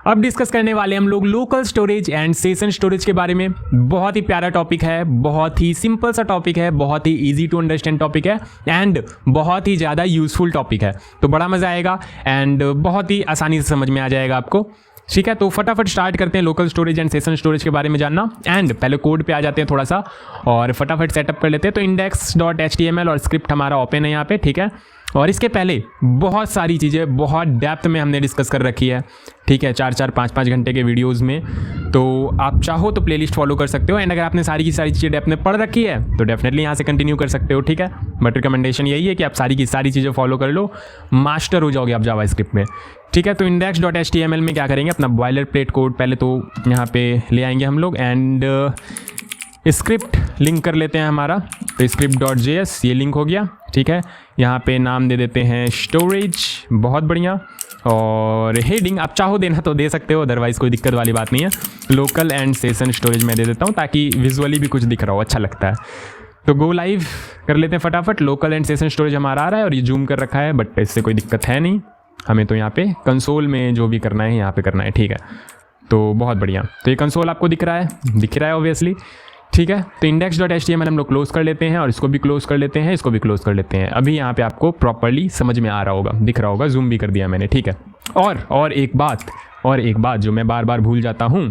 अब डिस्कस करने वाले हम लोग local storage and session storage के बारे में। बहुत ही प्यारा टॉपिक है, बहुत ही सिंपल सा टॉपिक है, बहुत ही इजी टू अंडरस्टैंड टॉपिक है एंड बहुत ही ज़्यादा यूजफुल टॉपिक है। तो बड़ा मज़ा आएगा एंड बहुत ही आसानी से समझ में आ जाएगा आपको। ठीक है, तो फटाफट स्टार्ट करते हैं local storage and session storage के बारे में जानना। एंड पहले कोड पे आ जाते हैं थोड़ा सा और फटाफट सेटअप कर लेते हैं। तो index.html और स्क्रिप्ट हमारा ओपन है यहाँ पे, ठीक है। और इसके पहले बहुत सारी चीज़ें बहुत डेप्थ में हमने डिस्कस कर रखी है, ठीक है, 4-4, 5-5 घंटे के वीडियोस में। तो आप चाहो तो प्लेलिस्ट फॉलो कर सकते हो एंड अगर आपने सारी की सारी चीज़ें डेप्थ में पढ़ रखी है तो डेफिनेटली यहाँ से कंटिन्यू कर सकते हो, ठीक है। बट रिकमेंडेशन यही है कि आप सारी की सारी चीज़ें फॉलो कर लो, मास्टर हो जाओगे आप जावास्क्रिप्ट में, ठीक है। तो index.html में क्या करेंगे, अपना बॉयलर प्लेट कोड पहले तो यहाँ पे ले आएंगे हम लोग एंड स्क्रिप्ट लिंक कर लेते हैं हमारा। तो script.js ये लिंक हो गया, ठीक है। यहाँ पे नाम दे देते हैं स्टोरेज, बहुत बढ़िया। और हेडिंग आप चाहो देना तो दे सकते हो, अदरवाइज़ कोई दिक्कत वाली बात नहीं है। लोकल एंड सेशन स्टोरेज मैं दे देता हूँ ताकि विजुअली भी कुछ दिख रहा हो, अच्छा लगता है। तो गो लाइव कर लेते हैं फटाफट। लोकल एंड सेशन स्टोरेज हमारा आ रहा है और ये जूम कर रखा है, बट इससे कोई दिक्कत है नहीं। हमें तो यहाँ पे कंसोल में जो भी करना है यहाँ पे करना है, ठीक है। तो बहुत बढ़िया, तो ये कंसोल आपको दिख रहा है ऑब्वियसली, ठीक है। तो index.html हम लोग क्लोज कर लेते हैं और इसको भी क्लोज कर लेते हैं, इसको भी क्लोज कर लेते हैं। अभी यहाँ पे आपको प्रॉपर्ली समझ में आ रहा होगा, दिख रहा होगा, जूम भी कर दिया मैंने, ठीक है। और एक बात जो मैं बार बार भूल जाता हूँ,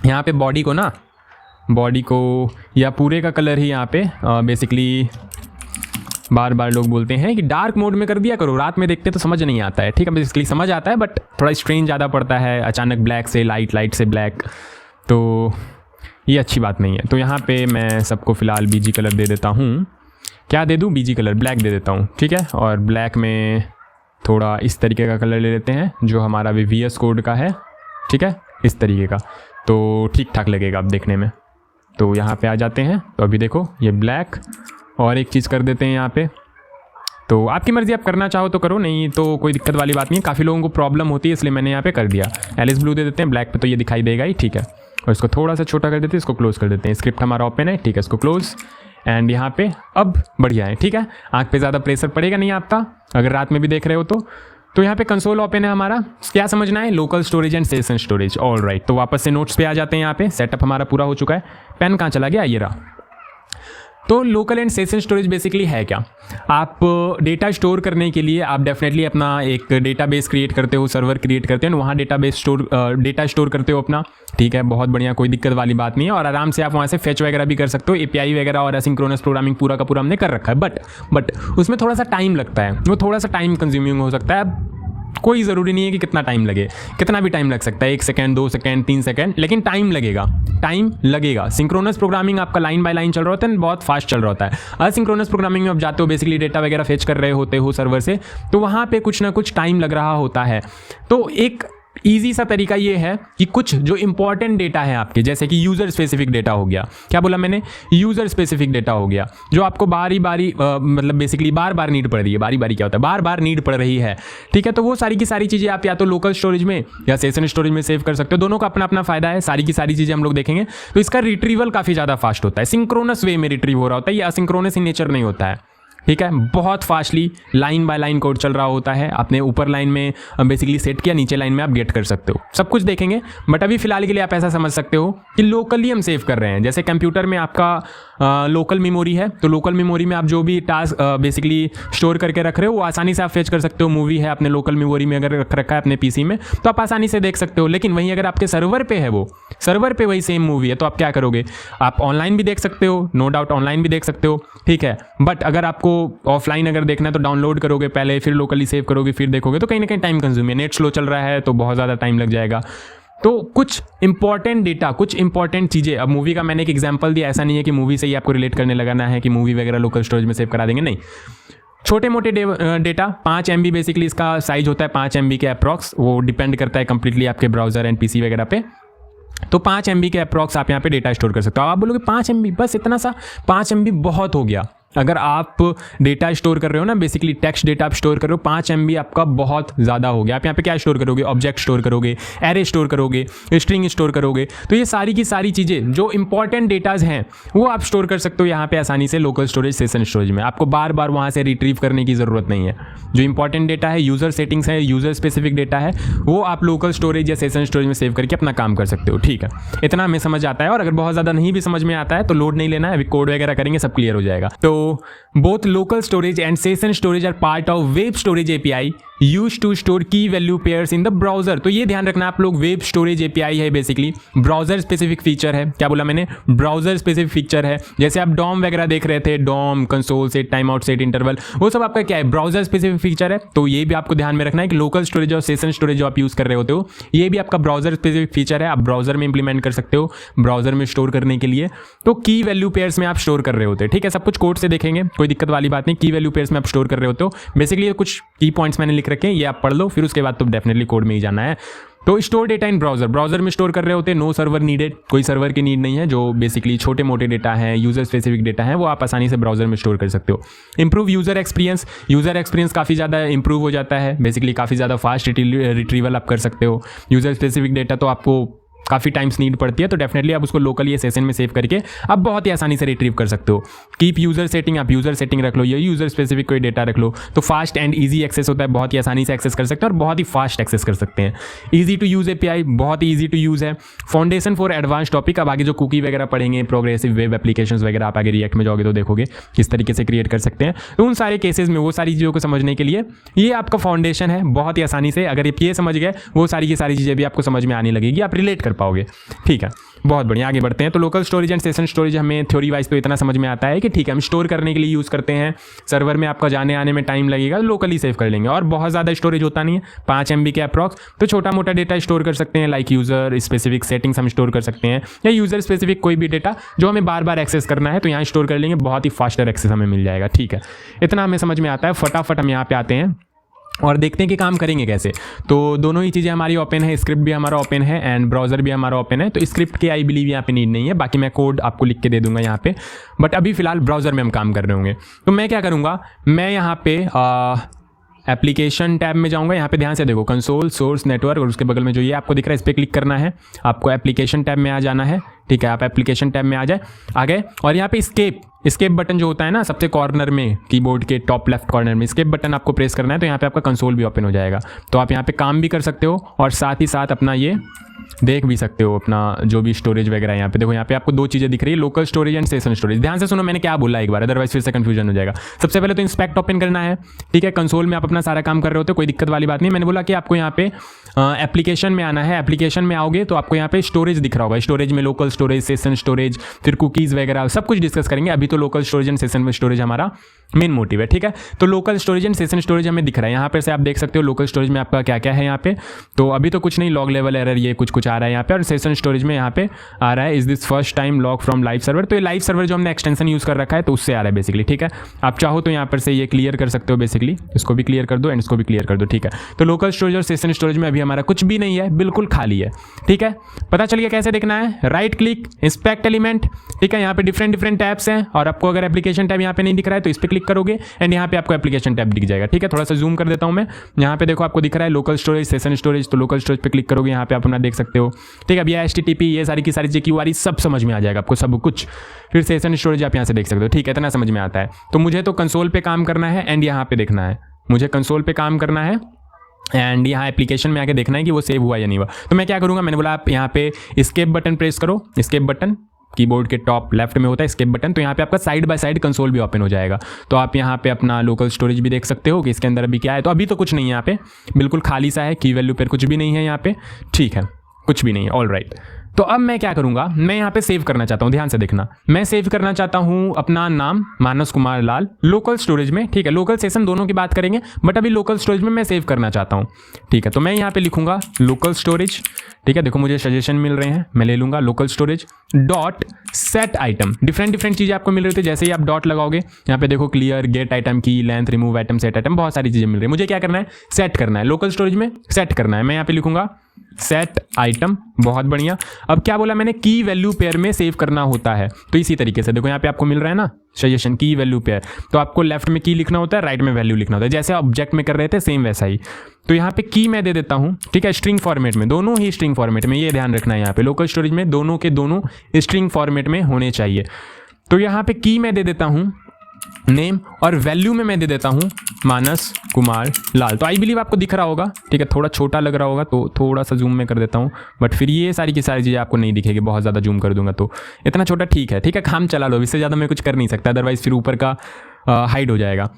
यहाँ पे बॉडी को या पूरे का कलर ही यहाँ पे बेसिकली बार बार लोग बोलते हैं कि डार्क मोड में कर दिया करो, रात में देखते तो समझ नहीं आता है, ठीक है। बेसिकली समझ आता है बट थोड़ा स्ट्रेन ज़्यादा पड़ता है, अचानक ब्लैक से लाइट से ब्लैक, तो ये अच्छी बात नहीं है। तो यहाँ पे मैं सबको फ़िलहाल बीजी कलर दे देता हूँ। क्या दे दूँ, बीजी कलर ब्लैक दे देता हूँ, ठीक है। और ब्लैक में थोड़ा इस तरीके का कलर ले लेते हैं जो हमारा VS कोड का है, ठीक है, इस तरीके का, तो ठीक ठाक लगेगा अब देखने में। तो यहाँ पे आ जाते हैं, तो अभी देखो ये ब्लैक, और एक चीज़ कर देते हैं यहाँ पे। तो आपकी मर्ज़ी, आप करना चाहो तो करो, नहीं तो कोई दिक्कत वाली बात नहीं है। काफ़ी लोगों को प्रॉब्लम होती है इसलिए मैंने यहाँ पे कर दिया। एलिस ब्लू दे देते हैं, ब्लैक पे तो ये दिखाई देगा ही, ठीक है। और इसको थोड़ा सा छोटा कर देते हैं, इसको क्लोज कर देते हैं। स्क्रिप्ट हमारा ओपन है, ठीक है, इसको क्लोज एंड यहाँ पे अब बढ़िया है, ठीक है। आँख पे ज़्यादा प्रेशर पड़ेगा नहीं आपका अगर रात में भी देख रहे हो तो यहाँ पे कंसोल ओपन है हमारा। क्या समझना है, local storage and session storage, all right. तो वापस से नोट्स पे आ जाते हैं। यहाँ पे सेटअप हमारा पूरा हो चुका है। पेन कहाँ चला गया, ये रहा। तो local and session storage basically है क्या, आप डेटा स्टोर करने के लिए आप डेफिनेटली अपना एक डेटाबेस क्रिएट करते हो, सर्वर क्रिएट करते हो, वहाँ डेटा स्टोर करते हो अपना, ठीक है। बहुत बढ़िया, कोई दिक्कत वाली बात नहीं है। और आराम से आप वहाँ से फेच वगैरह भी कर सकते हो, API वगैरह और एसिंक्रोनस प्रोग्रामिंग पूरा का पूरा हमने कर रखा है। बट उसमें थोड़ा सा टाइम लगता है, वो थोड़ा सा टाइम कंज्यूमिंग हो सकता है। कोई ज़रूरी नहीं है कि कितना टाइम लगे, कितना भी टाइम लग सकता है, 1 सेकंड, 2 सेकंड, 3 सेकंड, लेकिन टाइम लगेगा। सिंक्रोनस प्रोग्रामिंग आपका लाइन बाय लाइन चल रहा होता है, बहुत फास्ट चल रहा होता है। असिंक्रोनस प्रोग्रामिंग में आप जाते हो, बेसिकली डेटा वगैरह फेच कर रहे होते हो सर्वर से, तो वहाँ पे कुछ ना कुछ टाइम लग रहा होता है। तो एक ईजी सा तरीका ये है कि कुछ जो इंपॉर्टेंट डेटा है आपके, जैसे कि यूज़र स्पेसिफिक डेटा हो गया, क्या बोला मैंने, यूज़र स्पेसिफिक डेटा हो गया, जो आपको मतलब बेसिकली बार नीड पड़ रही है। बारी क्या होता है, बार नीड पड़ रही है, ठीक है। तो वो सारी की सारी चीज़ें आप या तो लोकल स्टोरेज में या सेशन स्टोरेज में सेव कर सकते हो। दोनों का अपना अपना फायदा है, सारी की सारी चीज़ें हम लोग देखेंगे। तो इसका रिट्रीवल काफ़ी ज़्यादा फास्ट होता है, सिंक्रोनस वे में रिट्रीव हो रहा होता है, ये असिंक्रोनस इन नेचर नहीं होता है, ठीक है। बहुत fastly line by line code चल रहा होता है। आपने ऊपर लाइन में बेसिकली सेट किया, नीचे लाइन में आप गेट कर सकते हो, सब कुछ देखेंगे। बट अभी फिलहाल के लिए आप ऐसा समझ सकते हो कि लोकली हम सेव कर रहे हैं। जैसे कंप्यूटर में आपका लोकल मेमोरी है, तो लोकल मेमोरी में आप जो भी टास्क बेसिकली स्टोर करके रख रहे हो वो आसानी से आप फेच कर सकते हो। मूवी है अपने लोकल मेमोरी में अगर रख रखा है अपने PC में तो आप आसानी से देख सकते हो। लेकिन वहीं अगर आपके सर्वर पे है, वो सर्वर पे वही सेम मूवी है, तो आप क्या करोगे, आप ऑनलाइन भी देख सकते हो, नो डाउट ऑनलाइन भी देख सकते हो, ठीक है। बट अगर आपको ऑफलाइन अगर देखना है तो डाउनलोड करोगे पहले, फिर लोकली सेव करोगे, फिर देखोगे, तो कहीं ना कहीं टाइम कंज्यूम है। नेट स्लो चल रहा है तो बहुत ज़्यादा टाइम लग जाएगा। तो कुछ इंपॉर्टेंट डेटा, कुछ इंपॉर्टेंट चीज़ें, अब मूवी का मैंने एक एग्जांपल दिया, ऐसा नहीं है कि मूवी से ही आपको रिलेट करने लगाना है कि मूवी वगैरह लोकल स्टोरेज में सेव करा देंगे, नहीं। छोटे मोटे डेटा 5 MB बेसिकली इसका साइज होता है, 5 MB के अप्रॉक्स, वो डिपेंड करता है कंप्लीटली आपके ब्राउजर एंड PC वगैरह पे। तो 5 MB के अप्रॉक्स आप यहाँ पे डेटा स्टोर कर सकते हो। आप बोलोगे 5 MB बस इतना सा, 5 MB बहुत हो गया, अगर आप डेटा स्टोर कर रहे हो ना, बेसिकली टेक्स्ट डेटा आप स्टोर कर रहे हो, 5 MB आपका बहुत ज़्यादा हो गया। आप यहाँ पे क्या स्टोर करोगे, ऑब्जेक्ट स्टोर करोगे, एरे स्टोर करोगे, स्ट्रिंग स्टोर करोगे। तो ये सारी की सारी चीज़ें जो इंपॉर्टेंट डेटाज हैं वो आप स्टोर कर सकते हो यहाँ पे आसानी से लोकल स्टोरेज, सेशन स्टोरेज में। आपको बार बार वहाँ से रिट्रीव करने की ज़रूरत नहीं है। जो इंपॉर्टेंट डेटा है, यूज़र सेटिंग्स है, यूज़र स्पेसिफिक डेटा है, वो आप लोकल स्टोरेज या सेशन स्टोरेज में सेव करके अपना काम कर सकते हो। ठीक है, इतना हमें समझ आता है। और अगर बहुत ज़्यादा नहीं भी समझ में आता है तो लोड नहीं लेना है, अभी कोड वगैरह करेंगे सब क्लियर हो जाएगा। तो both local storage and session storage are part of web storage API use to store key value pairs in the browser. तो ये ध्यान रखना आप लोग, वेब स्टोरेज एपीआई है बेसिकली, ब्राउजर स्पेसिफिक फीचर है। क्या बोला मैंने, ब्राउजर स्पेसिफिक फीचर है। जैसे आप डॉम वगैरह देख रहे थे, DOM, console set, time out set, interval, वो सब आपका क्या है, ब्राउजर स्पेसिफिक फीचर है। तो ये भी आपको ध्यान में रखना है कि लोकल स्टोरेज और सेशन स्टोरेज जो आप यूज कर रहे होते हो, ये भी आपका ब्राउजर स्पेसिफिक फीचर है। आप ब्राउजर में इंप्लीमेंट कर सकते हो, ब्राउजर में स्टोर करने के लिए। तो की वैल्यू पेयर्स में आप स्टोर कर रहे होते हैं। ठीक है, सब कुछ कोड से देखेंगे, कोई दिक्कत वाली बात नहीं। की वैल्यू पेयर्स में आप स्टोर कर रहे होते हो। बेसिकली ये कुछ की पॉइंट्स मैंने लिख रखे हैं, ये आप पढ़ लो, फिर उसके बाद तो डेफिनेटली कोड में ही जाना है। तो स्टोर डेटा इन ब्राउजर, ब्राउजर में स्टोर कर रहे होते हैं, नो सर्वर नीडेड, कोई सर्वर की नीड नहीं है। जो बेसिकली छोटे मोटे डेटा है, यूजर स्पेसिफिक डेटा है, वो आप आसानी से ब्राउजर में स्टोर कर सकते हो। Improve user experience, user experience काफ़ी ज़्यादा इंप्रूव हो जाता है। बेसिकली काफ़ी ज़्यादा फास्ट रिट्रीवल आप कर सकते हो। यूजर स्पेसिफिक डेटा तो आपको काफ़ी टाइम्स नीड पड़ती है, तो डेफिनेटली आप उसको लोकल ये सेशन में सेव करके आप बहुत ही आसानी से रिट्रीव कर सकते हो। कीप यूजर सेटिंग, आप यूजर सेटिंग रख लो, या यूजर स्पेसिफिक कोई डेटा रख लो, तो फास्ट एंड ईजी एक्सेस होता है, बहुत ही आसानी से एक्सेस कर सकते हैं और बहुत ही फास्ट एक्सेस कर सकते हैं। ईजी टू यूज़ एपीआई, बहुत ही ईजी टू यूज़ है। फाउंडेशन फॉर एडवांस टॉपिक, अब आगे जो कुकी वगैरह पढ़ेंगे, प्रोग्रेसिव वेब एप्लीकेशंस वगैरह, आप आगे रिएक्ट में जाओगे तो देखोगे किस तरीके से क्रिएट कर सकते हैं। तो उन सारे केसेस में वो सारी चीज़ों को समझने के लिए ये आपका फाउंडेशन है। बहुत ही आसानी से अगर ये समझ गए, वो सारी की सारी चीज़ें भी आपको समझ में आने लगेगी, आप रिलेट कर पाओगे। ठीक है, बहुत बढ़िया, आगे बढ़ते हैं। तो local storage and session storage हमें थ्योरी वाइज तो इतना समझ में आता है कि ठीक है, हम स्टोर करने के लिए यूज़ करते हैं। सर्वर में आपका जाने आने में टाइम लगेगा, लोकली सेव कर लेंगे। और बहुत ज़्यादा स्टोरेज होता नहीं है, 5 MB के अप्रॉक्स, तो छोटा मोटा डेटा स्टोर कर सकते हैं, लाइक यूज़र स्पेसिफिक सेटिंग्स हम स्टोर कर सकते हैं, या यूज़र स्पेसिफिक कोई भी डेटा जो हमें बार बार एक्सेस करना है तो यहाँ स्टोर कर लेंगे, बहुत ही फास्टर एक्सेस हमें मिल जाएगा। ठीक है, इतना हमें समझ में आता है। फटाफट हम यहाँ पे आते हैं और देखते हैं कि काम करेंगे कैसे। तो दोनों ही चीज़ें हमारी ओपन है, स्क्रिप्ट भी हमारा ओपन है एंड ब्राउज़र भी हमारा ओपन है। तो स्क्रिप्ट के आई बिलीव यहाँ पे नीड नहीं है, बाकी मैं कोड आपको लिख के दे दूंगा यहाँ पे, बट अभी फिलहाल ब्राउज़र में हम काम कर रहे होंगे। तो मैं क्या करूँगा, मैं यहाँ पे एप्लीकेशन टैब में जाऊंगा। यहाँ पे ध्यान से देखो, कंसोल, सोर्स, नेटवर्क, और उसके बगल में जो ये आपको दिख रहा है इस पर क्लिक करना है। आपको एप्लीकेशन टैब में आ जाना है। ठीक है, आप एप्लीकेशन टैब में आ गए और यहाँ पे स्केप बटन जो होता है ना सबसे कॉर्नर में, कीबोर्ड के टॉप लेफ्ट कॉर्नर में स्केप बटन आपको प्रेस करना है। तो यहाँ पे आपका कंसोल भी ओपन हो जाएगा। तो आप यहाँ पे काम भी कर सकते हो और साथ ही साथ अपना ये देख भी सकते हो, अपना जो भी स्टोरेज वगैरह। यहाँ पे देखो, यहाँ पे आपको दो चीज़ें दिख रही है, local storage and session storage. ध्यान से सुनो मैंने क्या बोला एक बार, अदरवाइज फिर से कंफ्यूजन हो जाएगा। सबसे पहले तो इंस्पेक्ट ओपन करना है। ठीक है, कंसोल में आप अपना सारा काम कर रहे होते हो, कोई दिक्कत वाली बात नहीं। मैंने बोला कि आपको यहाँ पे एप्लीकेशन में आना है। एप्लीकेशन में आओगे तो आपको यहाँ पे स्टोरेज दिख रहा होगा। स्टोरेज में लोकल स्टोरेज, सेशन स्टोरेज, फिर कुकीज़ वगैरह सब कुछ डिस्कस करेंगे। अभी तो local storage and session storage हमारा मेन मोटिव है। ठीक है, तो local storage and session storage हमें दिख रहा है। यहाँ पे से आप देख सकते हो लोकल स्टोरेज में आपका क्या क्या है यहाँ पे। तो अभी तो कुछ नहीं, लॉग लेवल एरर ये कुछ आ रहा है यहाँ पे। और सेशन स्टोरेज में यहाँ पे आ रहा है is this first time log from live server. तो ये लाइव सर्वर जो हमने एक्सटेंशन यूज़ कर रखा है तो उससे आ रहा है बेसिकली। ठीक है, आप चाहो तो यहाँ पर से ये क्लियर कर सकते हो बेसिकली, इसको भी क्लियर कर दो एंड इसको भी क्लियर कर दो। ठीक है, तो लोकल स्टोरेज और सेशन स्टोरेज में अभी हमारा कुछ भी नहीं है, बिल्कुल खाली है। ठीक है, पता चल गया कैसे देखना है। Right click, inspect element. ठीक है, यहाँ पे डिफरेंट टैब्स हैं और आपको अगर एप्लीकेशन टैब यहाँ पे नहीं दिख रहा है तो इस पर क्लिक करोगे एंड यहाँ पे आपको एप्लीकेशन टैब दिख जाएगा। ठीक है, थोड़ा सा जूम कर देता हूँ मैं। यहाँ पे देखो आपको दिख रहा है लोकल स्टोरेज, सेशन स्टोरेज। तो लोकल स्टोरेज पे क्लिक करोगे, यहाँ पे आप अपना देख सकते हो। ठीक है, अब ये HTTP ये सारी की सारी JQRI सब समझ में आ जाएगा आपको, सब कुछ। फिर सेशन स्टोरेज आप यहाँ से देख सकते हो। ठीक है, इतना समझ में आता है। तो मुझे तो कंसोल पे काम करना है एंड यहाँ पे देखना है, मुझे कंसोल पे काम करना है एंड यहाँ एप्लीकेशन में आके देखना है कि वो सेव हुआ या नहीं हुआ। तो मैं क्या करूँगा, मैंने बोला आप यहाँ पे एस्केप बटन प्रेस करो। एस्केप बटन कीबोर्ड के टॉप लेफ्ट में होता है एस्केप बटन। तो यहाँ पे आपका साइड बाय साइड कंसोल भी ओपन हो जाएगा। तो आप यहाँ पे अपना लोकल स्टोरेज भी देख सकते हो कि इसके अंदर अभी क्या है। तो अभी तो कुछ नहीं है यहाँ पे, बिल्कुल खाली सा है, की वैल्यू पर कुछ भी नहीं है यहाँ पे। ठीक है, कुछ भी नहीं है, ऑल राइट। तो अब मैं क्या करूंगा, मैं यहाँ पे सेव करना चाहता हूँ। ध्यान से देखना, मैं सेव करना चाहता हूँ अपना नाम मानस कुमार लाल लोकल स्टोरेज में। ठीक है, लोकल सेशन दोनों की बात करेंगे, बट अभी लोकल स्टोरेज में मैं सेव करना चाहता हूँ। ठीक है, तो मैं यहाँ पे लिखूंगा लोकल स्टोरेज। ठीक है, देखो मुझे सजेशन मिल रहे हैं, मैं ले लूंगा local storage dot set item. Different चीज़ें आपको मिल रही थी। जैसे ही आप डॉट लगाओगे यहाँ पे देखो क्लियर, गेट आइटम की, length, remove item, set item, बहुत सारी चीज़ें मिल रही है। मुझे क्या करना है, सेट करना है, लोकल स्टोरेज में सेट करना है। मैं यहाँ पे लिखूंगा सेट आइटम। बहुत बढ़िया। अब क्या बोला मैंने, की वैल्यू पेयर में सेव करना होता है। तो इसी तरीके से देखो यहाँ पे आपको मिल रहा है ना सजेशन, की वैल्यू पेयर, तो आपको लेफ्ट में की लिखना होता है, राइट में वैल्यू लिखना होता है, जैसे ऑब्जेक्ट में कर रहे थे सेम वैसा ही। तो यहाँ पे की मैं दे देता हूँ, ठीक है, स्ट्रिंग फॉर्मेट में, दोनों ही स्ट्रिंग फॉर्मेट में, ये ध्यान रखना है यहाँ पे लोकल स्टोरेज में दोनों के दोनों स्ट्रिंग फॉर्मेट में होने चाहिए। तो यहाँ पे की मैं दे देता हूँ नेम, और वैल्यू में मैं दे देता हूँ मानस कुमार लाल। तो आई बिलीव आपको दिख रहा होगा, ठीक है, थोड़ा छोटा लग रहा होगा तो थोड़ा सा जूम में कर देता हूँ, बट फिर ये सारी की सारी चीज़ें आपको नहीं दिखेगी, बहुत ज़्यादा जूम कर दूंगा तो इतना छोटा ठीक है, ठीक है, काम चला लो, इससे ज़्यादा मैं कुछ कर नहीं सकता, अदरवाइज फिर ऊपर का हाइड हो जाएगा।